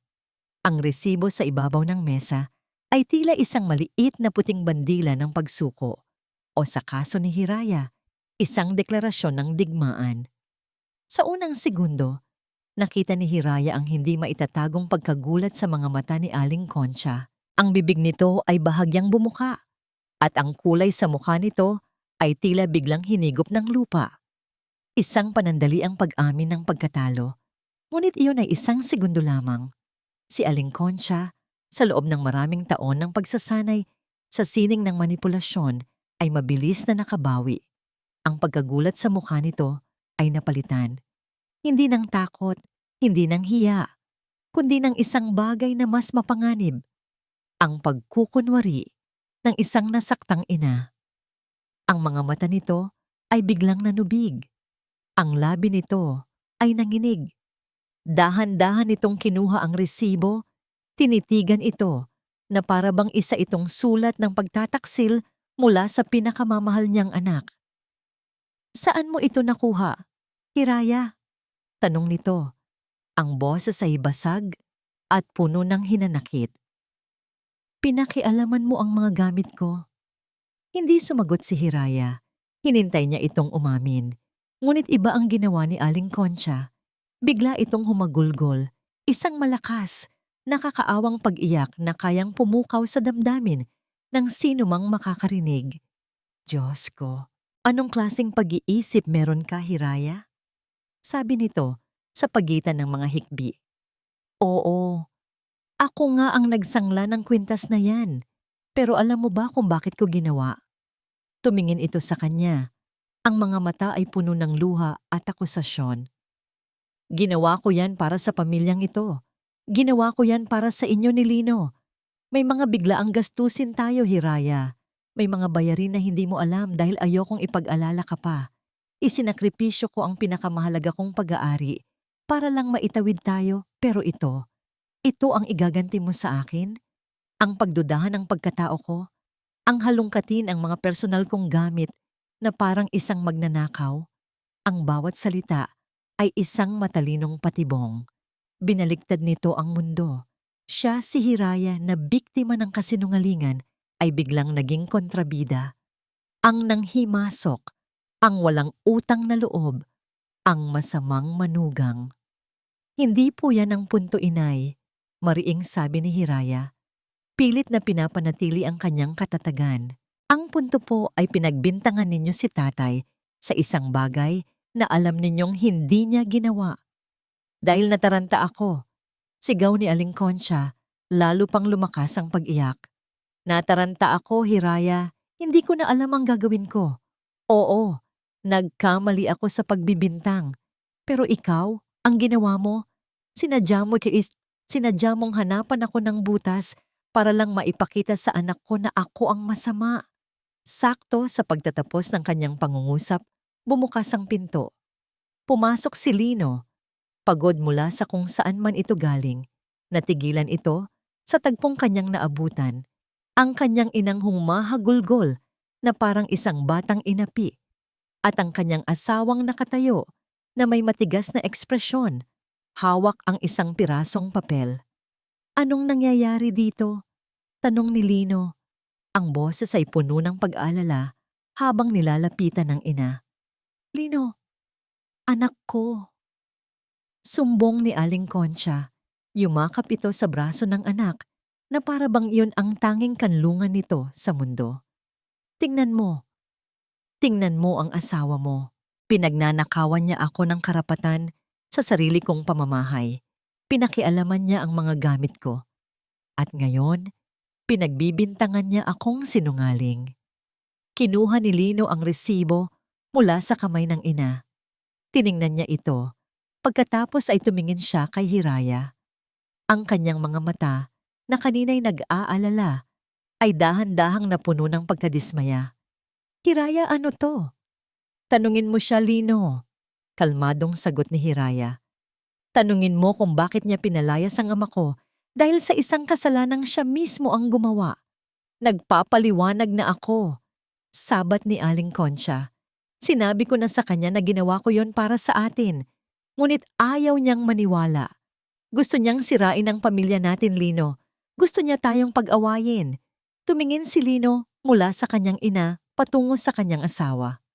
Ang resibo sa ibabaw ng mesa ay tila isang maliit na puting bandila ng pagsuko o sa kaso ni Hiraya, isang deklarasyon ng digmaan. Sa unang segundo, nakita ni Hiraya ang hindi maitatagong pagkagulat sa mga mata ni Aling Concha. Ang bibig nito ay bahagyang bumuka at ang kulay sa mukha nito ay tila biglang hinigop ng lupa. Isang panandali ang pag-amin ng pagkatalo, ngunit iyon ay isang segundo lamang. Si Aling Concha, sa loob ng maraming taon ng pagsasanay sa sining ng manipulasyon, ay mabilis na nakabawi. Ang pagkagulat sa mukha nito ay napalitan. Hindi ng takot, hindi ng hiya, kundi ng isang bagay na mas mapanganib. Ang pagkukunwari ng isang nasaktang ina. Ang mga mata nito ay biglang nanubig. Ang labi nito ay nanginig. Dahan-dahan itong kinuha ang resibo, tinitigan ito na para bang isa itong sulat ng pagtataksil mula sa pinakamamahal niyang anak. "Saan mo ito nakuha, Hiraya?" tanong nito. Ang boses ay basag at puno ng hinanakit. "Pinakialaman mo ang mga gamit ko." Hindi sumagot si Hiraya. Hinintay niya itong umamin. Ngunit iba ang ginawa ni Aling Concha. Bigla itong humagulgol, isang malakas, nakakaawang pag-iyak na kayang pumukaw sa damdamin ng sino mang makakarinig. "Diyos ko, anong klaseng pag-iisip meron ka, Hiraya?" sabi nito sa pagitan ng mga hikbi. "Oo, ako nga ang nagsangla ng kwintas na yan. Pero alam mo ba kung bakit ko ginawa?" Tumingin ito sa kanya. Ang mga mata ay puno ng luha at akusasyon. "Ginawa ko yan para sa pamilyang ito. Ginawa ko yan para sa inyo ni Lino. May mga biglaang gastusin tayo, Hiraya. May mga bayarin na hindi mo alam dahil ayokong ipag-alala ka pa. Isinakripisyo ko ang pinakamahalaga kong pag-aari para lang maitawid tayo, pero ito ang igaganti mo sa akin? Ang pagdudahan ng pagkatao ko? Ang halongkatin ang mga personal kong gamit na parang isang magnanakaw? Ang bawat salita ay isang matalinong patibong. Binaliktad nito ang mundo. Siya, si Hiraya, na biktima ng kasinungalingan ay biglang naging kontrabida. Ang nanghimasok, ang walang utang na loob, ang masamang manugang. "Hindi po yan ang punto, inay," mariing sabi ni Hiraya. Pilit na pinapanatili ang kanyang katatagan. "Ang punto po ay pinagbintangan ninyo si tatay sa isang bagay na alam ninyong hindi niya ginawa." "Dahil nataranta ako," sigaw ni Aling Concha, lalo pang lumakas ang pag-iyak. "Nataranta ako, Hiraya. Hindi ko na alam ang gagawin ko. Oo, nagkamali ako sa pagbibintang. Pero ikaw, ang ginawa mo, sinadya mong hanapan ako ng butas para lang maipakita sa anak ko na ako ang masama." Sakto sa pagtatapos ng kanyang pangungusap, bumukas ang pinto. Pumasok si Lino. Pagod mula sa kung saan man ito galing. Natigilan ito sa tagpong kanyang naabutan. Ang kanyang inang humahagulgol na parang isang batang inapi at ang kanyang asawang nakatayo na may matigas na ekspresyon, hawak ang isang pirasong papel. Anong nangyayari dito? Tanong ni Lino. Ang boses ay puno ng pag-alala habang nilalapitan ng ina. Lino, anak ko. Sumbong ni Aling Concha. Yumakap ito sa braso ng anak na para bang iyon ang tanging kanlungan nito sa mundo. Tingnan mo. Tingnan mo ang asawa mo. Pinagnanakawan niya ako ng karapatan sa sarili kong pamamahay. Pinakialaman niya ang mga gamit ko. At ngayon, pinagbibintangan niya akong sinungaling. Kinuha ni Lino ang resibo mula sa kamay ng ina. Tiningnan niya ito. Pagkatapos ay tumingin siya kay Hiraya. Ang kanyang mga mata na kanina'y nag-aalala ay dahan-dahang napuno ng pagkadismaya. Hiraya, ano to? Tanungin mo siya, Lino. Kalmadong sagot ni Hiraya. Tanungin mo kung bakit niya pinalayas ang ama ko dahil sa isang kasalanang siya mismo ang gumawa. Nagpapaliwanag na ako. Sabat ni Aling Concha. Sinabi ko na sa kanya na ginawa ko yon para sa atin. Ngunit ayaw niyang maniwala. Gusto niyang sirain ang pamilya natin, Lino. Gusto niya tayong pag-awayin. Tumingin si Lino mula sa kanyang ina patungo sa kanyang asawa.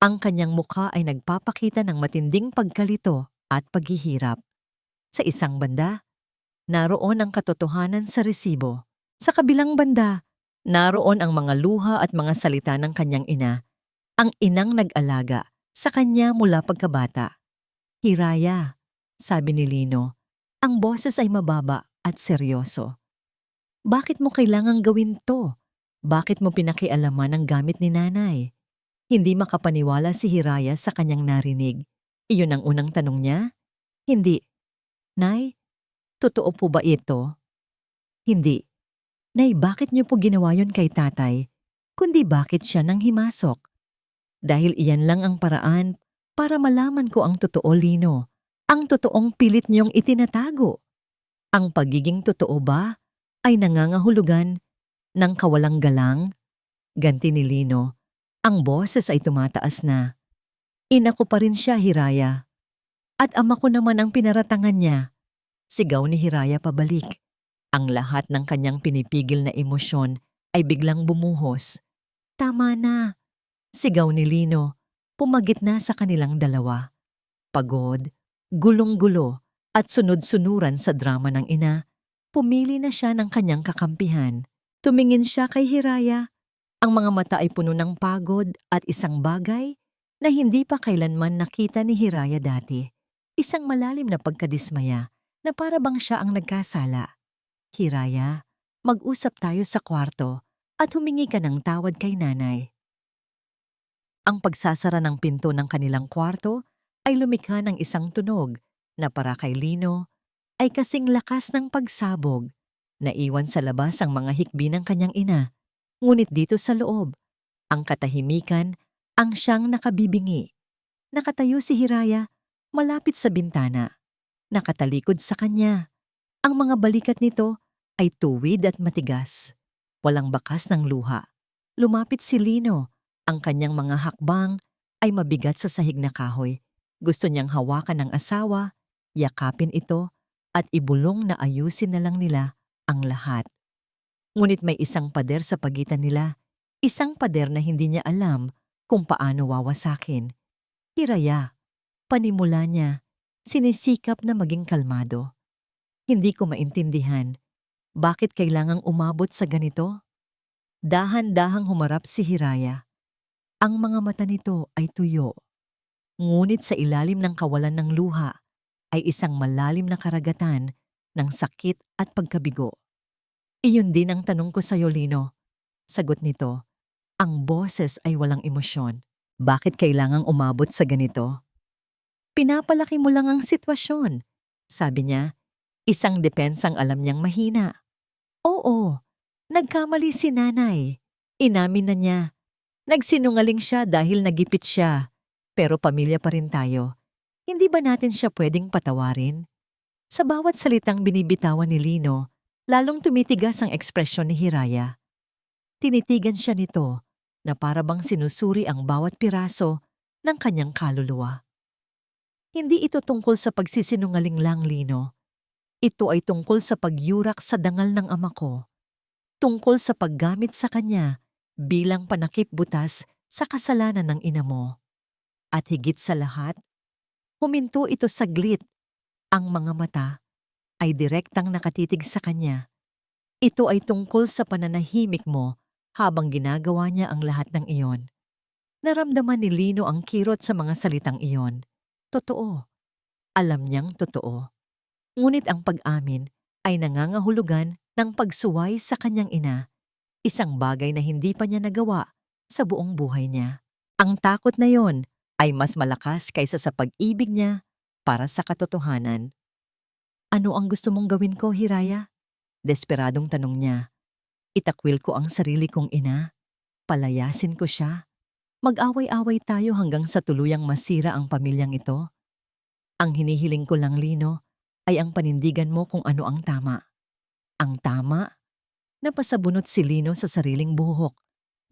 Ang kanyang mukha ay nagpapakita ng matinding pagkalito at paghihirap. Sa isang banda, naroon ang katotohanan sa resibo. Sa kabilang banda, naroon ang mga luha at mga salita ng kanyang ina, ang inang nag-alaga sa kanya mula pagkabata. Hiraya, sabi ni Lino, ang boses ay mababa at seryoso. Bakit mo kailangang gawin to? Bakit mo pinakialaman ang gamit ni nanay? Hindi makapaniwala si Hiraya sa kanyang narinig. Iyon ang unang tanong niya? Hindi. Nay, totoo po ba ito? Hindi. Nay, bakit niyo po ginawa yon kay tatay? Kundi bakit siya nang himasok? Dahil iyan lang ang paraan para malaman ko ang totoo, Lino. Ang totoong pilit niyong itinatago. Ang pagiging totoo ba ay nangangahulugan ng kawalang galang? Ganti ni Lino. Ang boses ay tumataas na. Ina ko pa rin siya, Hiraya. At ama ko naman ang pinaratangan niya. Sigaw ni Hiraya pabalik. Ang lahat ng kanyang pinipigil na emosyon ay biglang bumuhos. Tama na. Sigaw ni Lino. Pumagit na sa kanilang dalawa. Pagod, gulong-gulo at sunod-sunuran sa drama ng ina, pumili na siya ng kanyang kakampihan. Tumingin siya kay Hiraya. Ang mga mata ay puno ng pagod at isang bagay na hindi pa kailanman nakita ni Hiraya dati. Isang malalim na pagkadismaya na para bang siya ang nagkasala. Hiraya, mag-usap tayo sa kwarto at humingi ka ng tawad kay nanay. Ang pagsasara ng pinto ng kanilang kwarto ay lumikha ng isang tunog na para kay Lino ay kasing lakas ng pagsabog. Naiwan sa labas ang mga hikbi ng kanyang ina. Ngunit dito sa loob, ang katahimikan ang siyang nakabibingi. Nakatayo si Hiraya malapit sa bintana. Nakatalikod sa kanya. Ang mga balikat nito ay tuwid at matigas. Walang bakas ng luha. Lumapit si Lino. Ang kanyang mga hakbang ay mabigat sa sahig na kahoy. Gusto niyang hawakan ng asawa, yakapin ito, at ibulong na ayusin na lang nila ang lahat. Ngunit may isang pader sa pagitan nila, isang pader na hindi niya alam kung paano wawasakin. Hiraya, panimula niya, sinisikap na maging kalmado. Hindi ko maintindihan, bakit kailangang umabot sa ganito? Dahan-dahang humarap si Hiraya. Ang mga mata nito ay tuyo. Ngunit sa ilalim ng kawalan ng luha ay isang malalim na karagatan ng sakit at pagkabigo. Iyon din ang tanong ko sa iyo, Lino. Sagot nito, ang boses ay walang emosyon. Bakit kailangang umabot sa ganito? Pinapalaki mo lang ang sitwasyon. Sabi niya, isang depensang alam niyang mahina. Oo, nagkamali si nanay. Inamin na niya. Nagsinungaling siya dahil nagipit siya. Pero pamilya pa rin tayo. Hindi ba natin siya pwedeng patawarin? Sa bawat salitang binibitawan ni Lino, Lalong tumitigas ang ekspresyon ni Hiraya. Tinitigan siya nito na para bang sinusuri ang bawat piraso ng kanyang kaluluwa. Hindi ito tungkol sa pagsisinungaling lang, Lino. Ito ay tungkol sa pagyurak sa dangal ng ama ko. Tungkol sa paggamit sa kanya bilang panakip butas sa kasalanan ng ina mo. At higit sa lahat, huminto ito saglit. Ang mga mata ay direktang nakatitig sa kanya. Ito ay tungkol sa pananahimik mo habang ginagawa niya ang lahat ng iyon. Naramdaman ni Lino ang kirot sa mga salitang iyon. Totoo. Alam niyang totoo. Ngunit ang pag-amin ay nangangahulugan ng pagsuway sa kanyang ina, isang bagay na hindi pa niya nagawa sa buong buhay niya. Ang takot na yon ay mas malakas kaysa sa pag-ibig niya para sa katotohanan. Ano ang gusto mong gawin ko, Hiraya? Desperadong tanong niya. Itakwil ko ang sarili kong ina. Palayasin ko siya. Mag-away-away tayo hanggang sa tuluyang masira ang pamilyang ito. Ang hinihiling ko lang, Lino, ay ang panindigan mo kung ano ang tama. Ang tama? Napasabunot si Lino sa sariling buhok.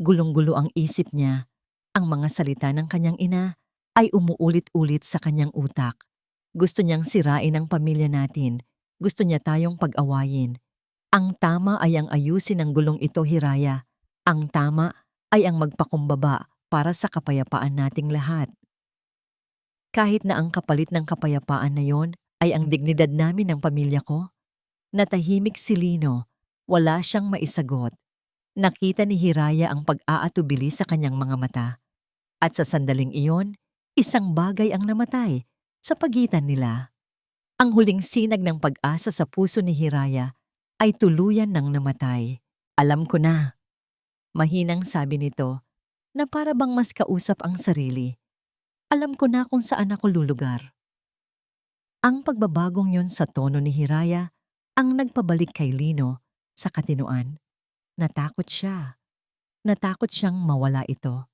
Gulong-gulo ang isip niya. Ang mga salita ng kanyang ina ay umuulit-ulit sa kanyang utak. Gusto niyang sirain ang pamilya natin. Gusto niya tayong pag-awayin. Ang tama ay ang ayusin ang gulong ito, Hiraya. Ang tama ay ang magpakumbaba para sa kapayapaan nating lahat. Kahit na ang kapalit ng kapayapaan na yon ay ang dignidad namin ng pamilya ko. Natahimik si Lino. Wala siyang maisagot. Nakita ni Hiraya ang pag-aatubili sa kanyang mga mata. At sa sandaling iyon, isang bagay ang namatay sa pagitan nila. Ang huling sinag ng pag-asa sa puso ni Hiraya ay tuluyan ng namatay. Alam ko na. Mahinang sabi nito na para bang mas kausap ang sarili. Alam ko na kung saan ako lulugar. Ang pagbabagong yon sa tono ni Hiraya ang nagpabalik kay Lino sa katinoan. Natakot siya. Natakot siyang mawala ito.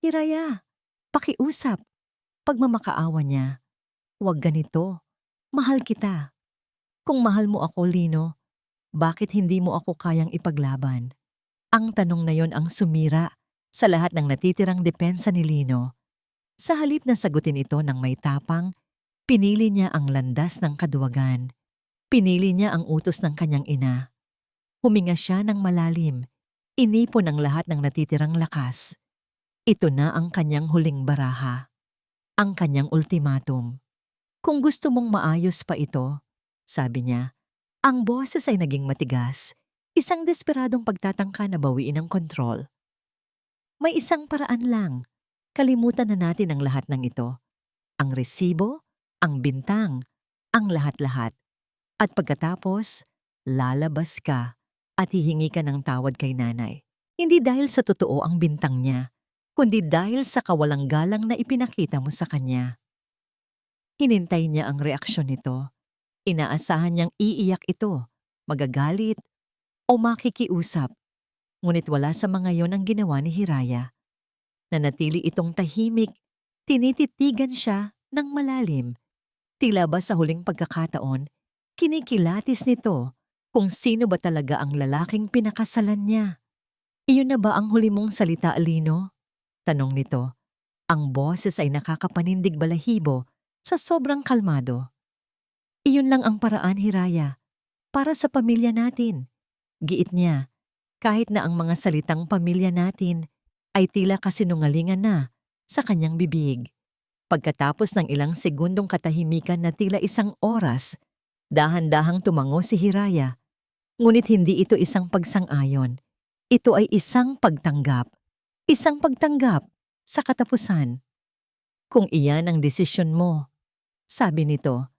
Hiraya, pakiusap. Pagmamakaawa niya, huwag ganito. Mahal kita. Kung mahal mo ako, Lino, bakit hindi mo ako kayang ipaglaban? Ang tanong na yon ang sumira sa lahat ng natitirang depensa ni Lino. Sa halip na sagutin ito ng may tapang, pinili niya ang landas ng kaduwagan. Pinili niya ang utos ng kanyang ina. Huminga siya ng malalim. Inipon ang lahat ng natitirang lakas. Ito na ang kanyang huling baraha. Ang kanyang ultimatum. Kung gusto mong maayos pa ito, sabi niya, ang boses ay naging matigas. Isang desperadong pagtatangka na bawiin ang kontrol. May isang paraan lang. Kalimutan na natin ang lahat ng ito. Ang resibo, ang bintang, ang lahat-lahat. At pagkatapos, lalabas ka at hihingi ka ng tawad kay nanay. Hindi dahil sa totoo ang bintang niya, kundi dahil sa kawalang galang na ipinakita mo sa kanya. Hinintay niya ang reaksyon nito. Inaasahan niyang iiyak ito, magagalit, o makikiusap. Ngunit wala sa mga yon ang ginawa ni Hiraya. Nanatili itong tahimik, tinititigan siya ng malalim. Tila ba sa huling pagkakataon, kinikilatis nito kung sino ba talaga ang lalaking pinakasalan niya. Iyon na ba ang huli mong salita, Lino? Tanong nito. Ang boses ay nakakapanindig balahibo sa sobrang kalmado. Iyon lang ang paraan, Hiraya, para sa pamilya natin. Giit niya, kahit na ang mga salitang pamilya natin ay tila kasinungalingan na sa kanyang bibig. Pagkatapos ng ilang segundong katahimikan na tila isang oras, dahan-dahang tumango si Hiraya. Ngunit hindi ito isang pagsang-ayon. Ito ay isang pagtanggap. Isang pagtanggap sa katapusan. Kung iyan ang desisyon mo, sabi nito,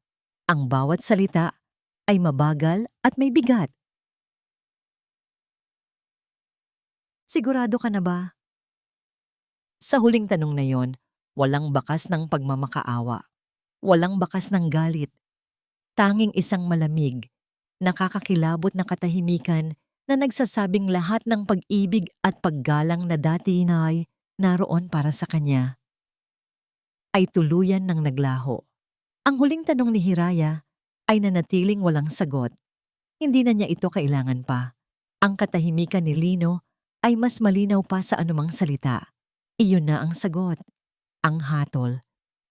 ang bawat salita ay mabagal at may bigat. Sigurado ka na ba? Sa huling tanong na yon, walang bakas ng pagmamakaawa. Walang bakas ng galit. Tanging isang malamig, nakakakilabot na katahimikan na nagsasabing lahat ng pag-ibig at paggalang na dati ay naroon para sa kanya ay tuluyan ng naglaho. Ang huling tanong ni Hiraya ay nanatiling walang sagot. Hindi na niya ito kailangan pa. Ang katahimikan ni Lino ay mas malinaw pa sa anumang salita. Iyon na ang sagot. Ang hatol.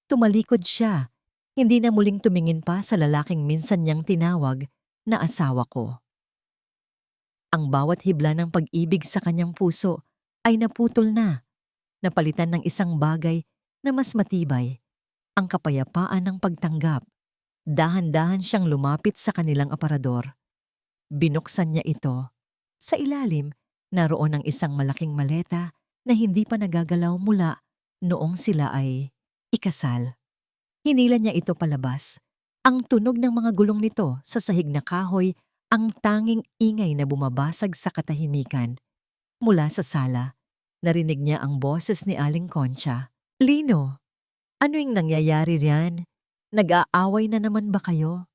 Tumalikod siya. Hindi na muling tumingin pa sa lalaking minsan niyang tinawag na asawa ko. Ang bawat hibla ng pag-ibig sa kanyang puso ay naputol na, napalitan ng isang bagay na mas matibay, ang kapayapaan ng pagtanggap. Dahan-dahan siyang lumapit sa kanilang aparador. Binuksan niya ito. Sa ilalim, naroon ang isang malaking maleta na hindi pa nagagalaw mula noong sila ay ikasal. Hinila niya ito palabas. Ang tunog ng mga gulong nito sa sahig na kahoy ang tanging ingay na bumabasag sa katahimikan. Mula sa sala, narinig niya ang boses ni Aling Concha. "Lino, ano yung nangyayari riyan? Nag-aaway na naman ba kayo?"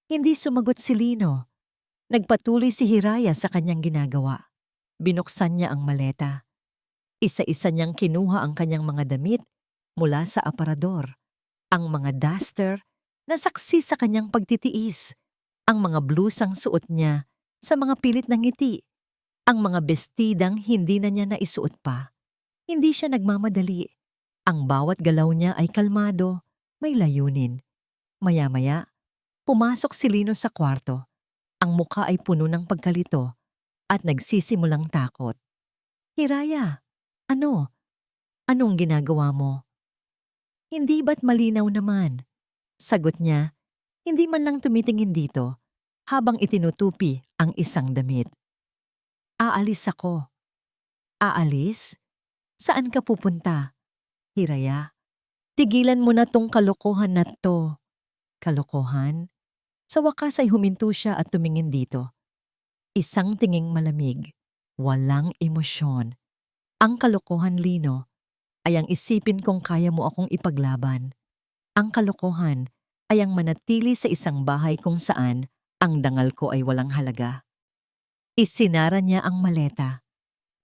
Hindi sumagot si Lino. Nagpatuloy si Hiraya sa kanyang ginagawa. Binuksan niya ang maleta. Isa-isa niyang kinuha ang kanyang mga damit mula sa aparador. Ang mga duster na saksi sa kanyang pagtitiis. Ang mga blusang suot niya sa mga pilit ng ngiti. Ang mga bestidang hindi na niya naisuot pa. Hindi siya nagmamadali. Ang bawat galaw niya ay kalmado, may layunin. Maya-maya, pumasok si Lino sa kwarto. Ang mukha ay puno ng pagkalito at nagsisimulang takot. "Hiraya, ano? Anong ginagawa mo?" "Hindi ba't malinaw naman?" Sagot niya, hindi man lang tumitingin dito habang itinutupi ang isang damit. "Aalis ako." "Aalis? Saan ka pupunta?" "Hiraya, tigilan mo na tong kalokohan na to." "Kalokohan?" Sa wakas ay huminto siya at tumingin dito. Isang tinging malamig, walang emosyon. "Ang kalokohan, Lino, ay ang isipin kong kaya mo akong ipaglaban. Ang kalokohan ay ang manatili sa isang bahay kung saan ang dangal ko ay walang halaga." Isinara niya ang maleta.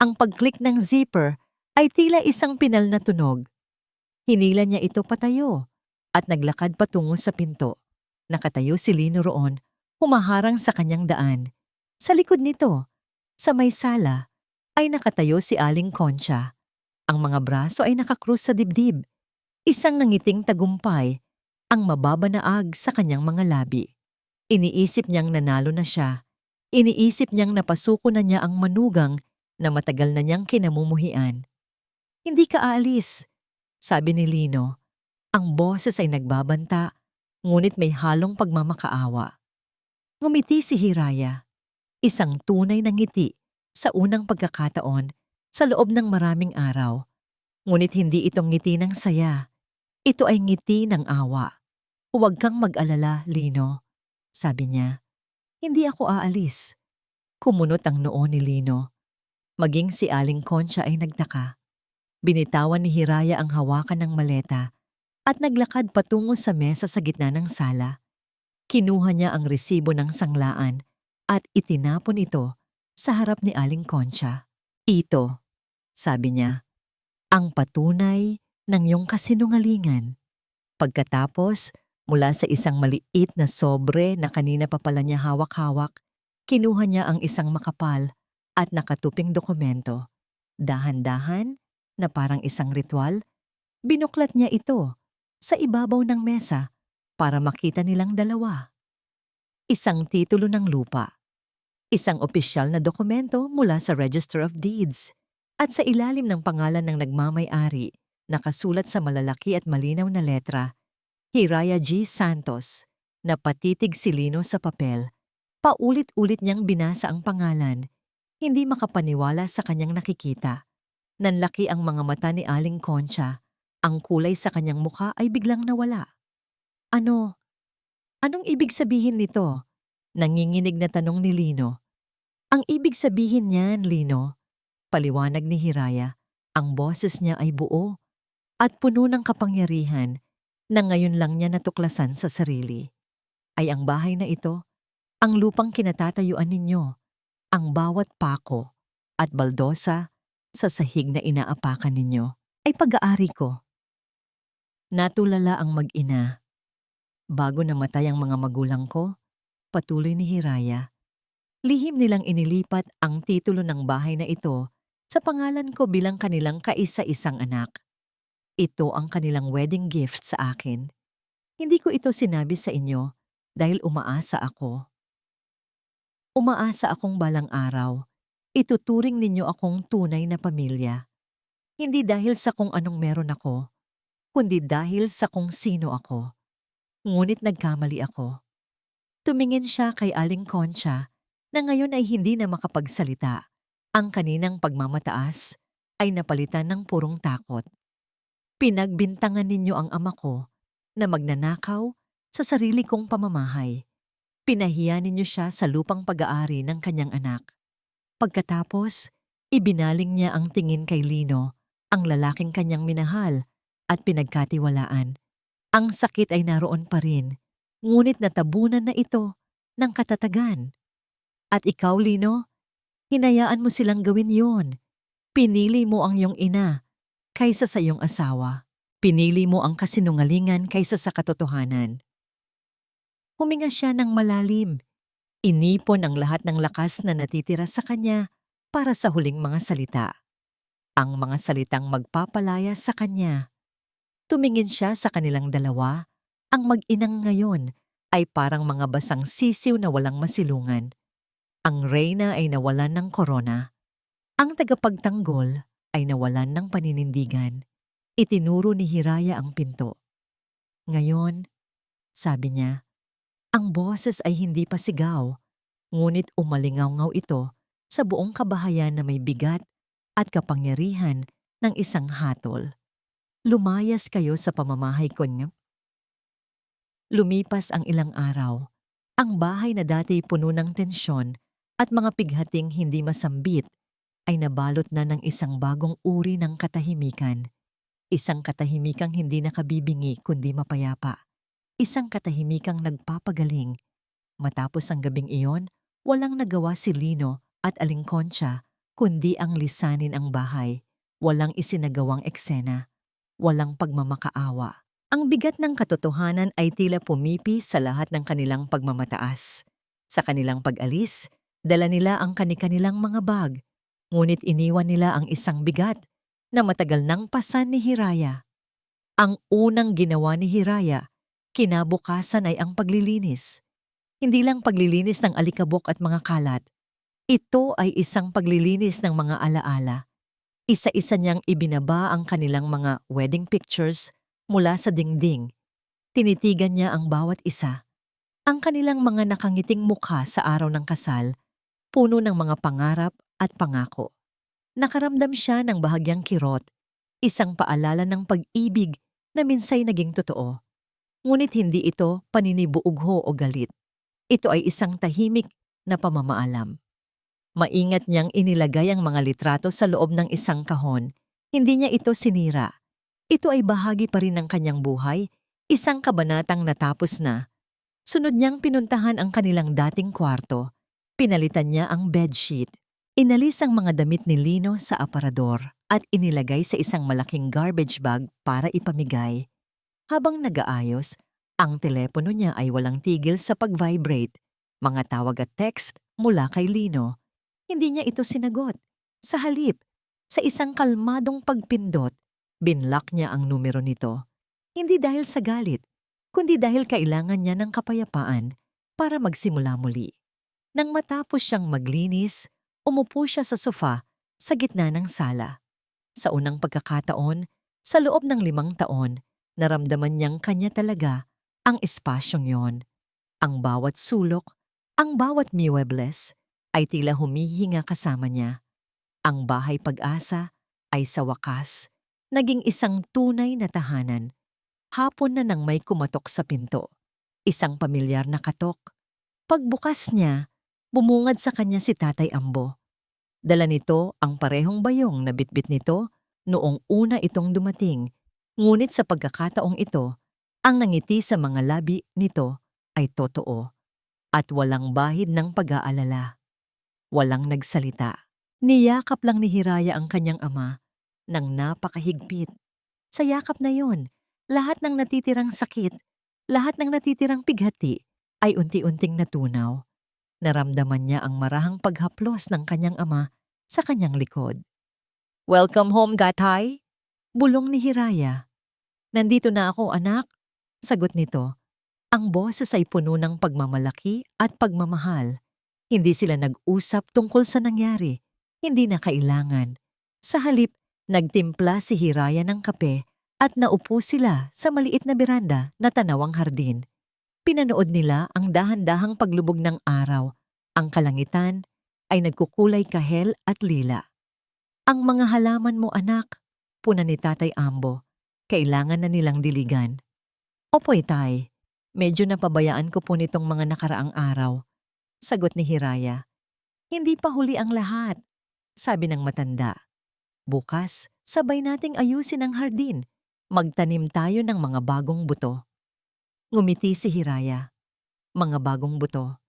Ang pag-click ng zipper ay tila isang pinal na tunog. Hinila niya ito patayo at naglakad patungo sa pinto. Nakatayo si Lino roon, humaharang sa kanyang daan. Sa likod nito, sa may sala, ay nakatayo si Aling Concha. Ang mga braso ay nakakrus sa dibdib. Isang nangiting tagumpay ang mababanaag sa kanyang mga labi. Iniisip niyang nanalo na siya. Iniisip niyang napasuko na niya ang manugang na matagal na niyang kinamumuhian. "Hindi ka aalis," sabi ni Lino. Ang boses ay nagbabanta, ngunit may halong pagmamakaawa. Ngumiti si Hiraya. Isang tunay na ngiti sa unang pagkakataon sa loob ng maraming araw. Ngunit hindi itong ngiti ng saya. Ito ay ngiti ng awa. "Huwag kang mag-alala, Lino," sabi niya. "Hindi ako aalis." Kumunot ang noo ni Lino. Maging si Aling Concha ay nagtaka. Binitawan ni Hiraya ang hawakan ng maleta at naglakad patungo sa mesa sa gitna ng sala. Kinuha niya ang resibo ng sanglaan at itinapon ito sa harap ni Aling Concha. "Ito," sabi niya, "ang patunay ng iyong kasinungalingan." Pagkatapos, mula sa isang maliit na sobre na kanina pa pala niya hawak-hawak, kinuha niya ang isang makapal at nakatuping dokumento. Dahan-dahan, na parang isang ritual, binuklat niya ito sa ibabaw ng mesa para makita nilang dalawa. Isang titulo ng lupa. Isang opisyal na dokumento mula sa Register of Deeds. At sa ilalim ng pangalan ng nagmamay-ari, nakasulat sa malalaki at malinaw na letra, Hiraya G. Santos. Napatitig si Lino sa papel. Paulit-ulit niyang binasa ang pangalan. Hindi makapaniwala sa kanyang nakikita. Nanlaki ang mga mata ni Aling Concha. Ang kulay sa kanyang mukha ay biglang nawala. "Ano? Anong ibig sabihin nito?" Nanginginig na tanong ni Lino. "Ang ibig sabihin niyan, Lino," paliwanag ni Hiraya, ang boses niya ay buo at puno ng kapangyarihan na ngayon lang niya natuklasan sa sarili. "Ay ang bahay na ito, ang lupang kinatatayuan ninyo, ang bawat pako at baldosa sa sahig na inaapakan ninyo ay pag-aari ko." Natulala ang mag-ina. "Bago namatay ang mga magulang ko, patuloy ni Hiraya. Lihim nilang inilipat ang titulo ng bahay na ito sa pangalan ko bilang kanilang kaisa-isang anak. Ito ang kanilang wedding gift sa akin. Hindi ko ito sinabi sa inyo dahil umaasa ako. Umaasa akong balang araw, ituturing ninyo akong tunay na pamilya. Hindi dahil sa kung anong meron ako, kundi dahil sa kung sino ako. Ngunit nagkamali ako. Tumingin siya kay Aling Concha na ngayon ay hindi na makapagsalita. Ang kaninang pagmamataas ay napalitan ng purong takot. Pinagbintangan ninyo ang ama ko na magnanakaw sa sarili kong pamamahay. Pinahiya ninyo siya sa lupang pag-aari ng kanyang anak. Pagkatapos, ibinaling niya ang tingin kay Lino, ang lalaking kanyang minahal at pinagkatiwalaan. Ang sakit ay naroon pa rin, ngunit natabunan na ito ng katatagan. At ikaw, Lino, hinayaan mo silang gawin yon. Pinili mo ang iyong ina kaysa sa iyong asawa. Pinili mo ang kasinungalingan kaysa sa katotohanan. Huminga siya ng malalim. Inipon ang lahat ng lakas na natitira sa kanya para sa huling mga salita. Ang mga salitang magpapalaya sa kanya. Tumingin siya sa kanilang dalawa. Ang mag-inang ngayon ay parang mga basang sisiw na walang masilungan. Ang reyna ay nawalan ng korona. Ang tagapagtanggol ay nawalan ng paninindigan. Itinuro ni Hiraya ang pinto. Ngayon, sabi niya, ang boses ay hindi pa sigaw, ngunit umalingaw-ngaw ito sa buong kabahayan na may bigat at kapangyarihan ng isang hatol. Lumayas kayo sa pamamahay ko niyo. Lumipas ang ilang araw. Ang bahay na dati puno ng tensyon at mga pighating hindi masambit ay nabalot na ng isang bagong uri ng katahimikan. Isang katahimikang hindi nakabibingi kundi mapayapa. Isang katahimikang nagpapagaling. Matapos ang gabing iyon, walang nagawa si Lino at Aling Concha kundi ang lisanin ang bahay. Walang isinagawang eksena. Walang pagmamakaawa. Ang bigat ng katotohanan ay tila pumipi sa lahat ng kanilang pagmamataas. Sa kanilang pag-alis, dala nila ang kani-kanilang mga bag. Ngunit iniwan nila ang isang bigat na matagal nang pasan ni Hiraya. Ang unang ginawa ni Hiraya, kinabukasan ay ang paglilinis. Hindi lang paglilinis ng alikabok at mga kalat. Ito ay isang paglilinis ng mga alaala. Isa-isa niyang ibinaba ang kanilang mga wedding pictures mula sa dingding. Tinitigan niya ang bawat isa. Ang kanilang mga nakangiting mukha sa araw ng kasal, puno ng mga pangarap at pangako. Nakaramdam siya ng bahagyang kirot, isang paalala ng pag-ibig na minsay naging totoo. Ngunit hindi ito paninibuugho o galit. Ito ay isang tahimik na pamamaalam. Maingat niyang inilagay ang mga litrato sa loob ng isang kahon. Hindi niya ito sinira. Ito ay bahagi pa rin ng kanyang buhay, isang kabanatang natapos na. Sunod niyang pinuntahan ang kanilang dating kwarto. Pinalitan niya ang bedsheet. Inalis ang mga damit ni Lino sa aparador at inilagay sa isang malaking garbage bag para ipamigay. Habang nag-aayos, ang telepono niya ay walang tigil sa pag-vibrate. Mga tawag at text mula kay Lino. Hindi niya ito sinagot. Sa halip, sa isang kalmadong pagpindot, binlock niya ang numero nito. Hindi dahil sa galit, kundi dahil kailangan niya ng kapayapaan para magsimula muli. Nang matapos siyang maglinis, umupo siya sa sofa sa gitna ng sala. Sa unang pagkakataon, sa loob ng 5 taon, naramdaman niyang kanya talaga ang espasyong yon. Ang bawat sulok, ang bawat muebles ay tila humihinga kasama niya. Ang bahay pag-asa ay sa wakas naging isang tunay na tahanan. Hapon na nang may kumatok sa pinto. Isang pamilyar na katok. Pagbukas niya, bumungad sa kanya si Tatay Ambo. Dala nito ang parehong bayong na bitbit nito noong una itong dumating. Ngunit sa pagkakataong ito, ang nangiti sa mga labi nito ay totoo at walang bahid ng pag-aalala. Walang nagsalita. Niyakap lang ni Hiraya ang kanyang ama ng napakahigpit. Sa yakap na yon, lahat ng natitirang sakit, lahat ng natitirang pighati ay unti-unting natunaw. Naramdaman niya ang marahang paghaplos ng kanyang ama sa kanyang likod. "Welcome home, Gatay," bulong ni Hiraya. "Nandito na ako, anak," sagot nito. Ang boses ay puno ng pagmamalaki at pagmamahal. Hindi sila nag-usap tungkol sa nangyari. Hindi na kailangan. Sa halip, nagtimpla si Hiraya ng kape at naupo sila sa maliit na beranda na tanawang hardin. Pinanood nila ang dahan-dahang paglubog ng araw. Ang kalangitan ay nagkukulay kahel at lila. "Ang mga halaman mo, anak," puna ni Tatay Ambo. "Kailangan na nilang diligan." "Opo, Itay. Medyo napabayaan ko po nitong mga nakaraang araw," sagot ni Hiraya. "Hindi pa huli ang lahat," sabi ng matanda. "Bukas, sabay nating ayusin ang hardin. Magtanim tayo ng mga bagong buto." Ngumiti si Hiraya. Mga bagong buto.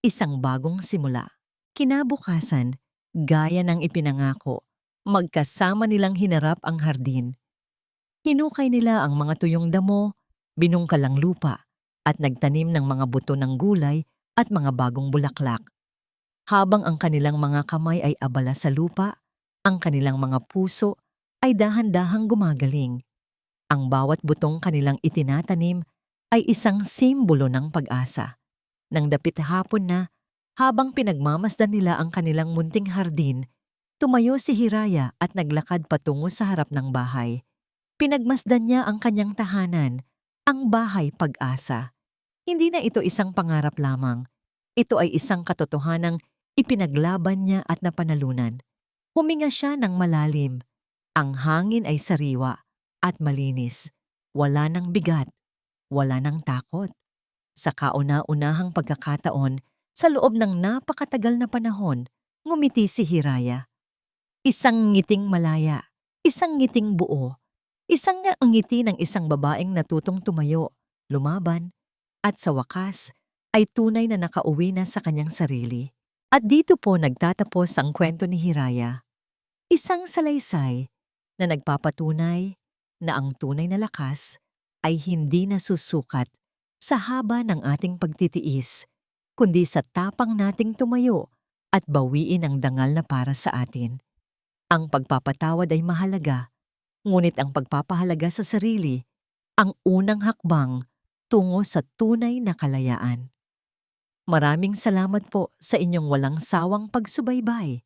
Isang bagong simula. Kinabukasan, gaya ng ipinangako, magkasama nilang hinarap ang hardin. Hinukay nila ang mga tuyong damo, binungkal ang lupa, at nagtanim ng mga buto ng gulay at mga bagong bulaklak. Habang ang kanilang mga kamay ay abala sa lupa, ang kanilang mga puso ay dahan-dahang gumagaling. Ang bawat butong kanilang itinatanim ay isang simbolo ng pag-asa. Nang dapit hapon na, habang pinagmamasdan nila ang kanilang munting hardin, tumayo si Hiraya at naglakad patungo sa harap ng bahay. Pinagmasdan niya ang kanyang tahanan, ang bahay pag-asa. Hindi na ito isang pangarap lamang. Ito ay isang katotohanang ipinaglaban niya at napanalunan. Huminga siya ng malalim. Ang hangin ay sariwa at malinis. Wala ng bigat. Wala ng takot. Sa kauna-unahang pagkakataon, sa loob ng napakatagal na panahon, ngumiti si Hiraya. Isang ngiting malaya, isang ngiting buo, isang ngiti ng isang babaeng natutong tumayo, lumaban, at sa wakas ay tunay na nakauwi na sa kanyang sarili. At dito po nagtatapos ang kwento ni Hiraya. Isang salaysay na nagpapatunay na ang tunay na lakas ay hindi nasusukat sa haba ng ating pagtitiis, kundi sa tapang nating tumayo at bawiin ang dangal na para sa atin. Ang pagpapatawad ay mahalaga, ngunit ang pagpapahalaga sa sarili, ang unang hakbang tungo sa tunay na kalayaan. Maraming salamat po sa inyong walang sawang pagsubaybay.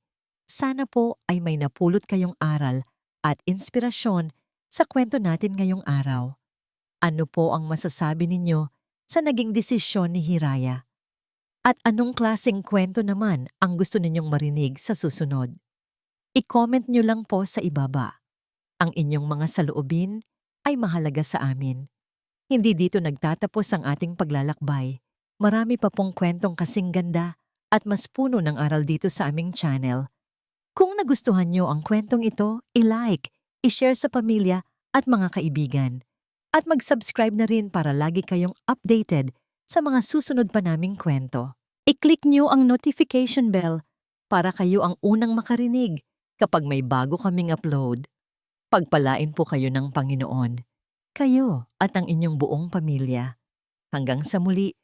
Sana po ay may napulot kayong aral at inspirasyon sa kwento natin ngayong araw. Ano po ang masasabi ninyo sa naging desisyon ni Hiraya? At anong klaseng kwento naman ang gusto ninyong marinig sa susunod? I-comment nyo lang po sa ibaba. Ang inyong mga saloobin ay mahalaga sa amin. Hindi dito nagtatapos ang ating paglalakbay. Marami pa pong kwentong kasing ganda at mas puno ng aral dito sa aming channel. Kung nagustuhan nyo ang kwentong ito, i-like, i-share sa pamilya at mga kaibigan. At mag-subscribe na rin para lagi kayong updated sa mga susunod pa naming kwento. I-click nyo ang notification bell para kayo ang unang makarinig kapag may bago kaming upload. Pagpalain po kayo ng Panginoon, kayo at ang inyong buong pamilya. Hanggang sa muli,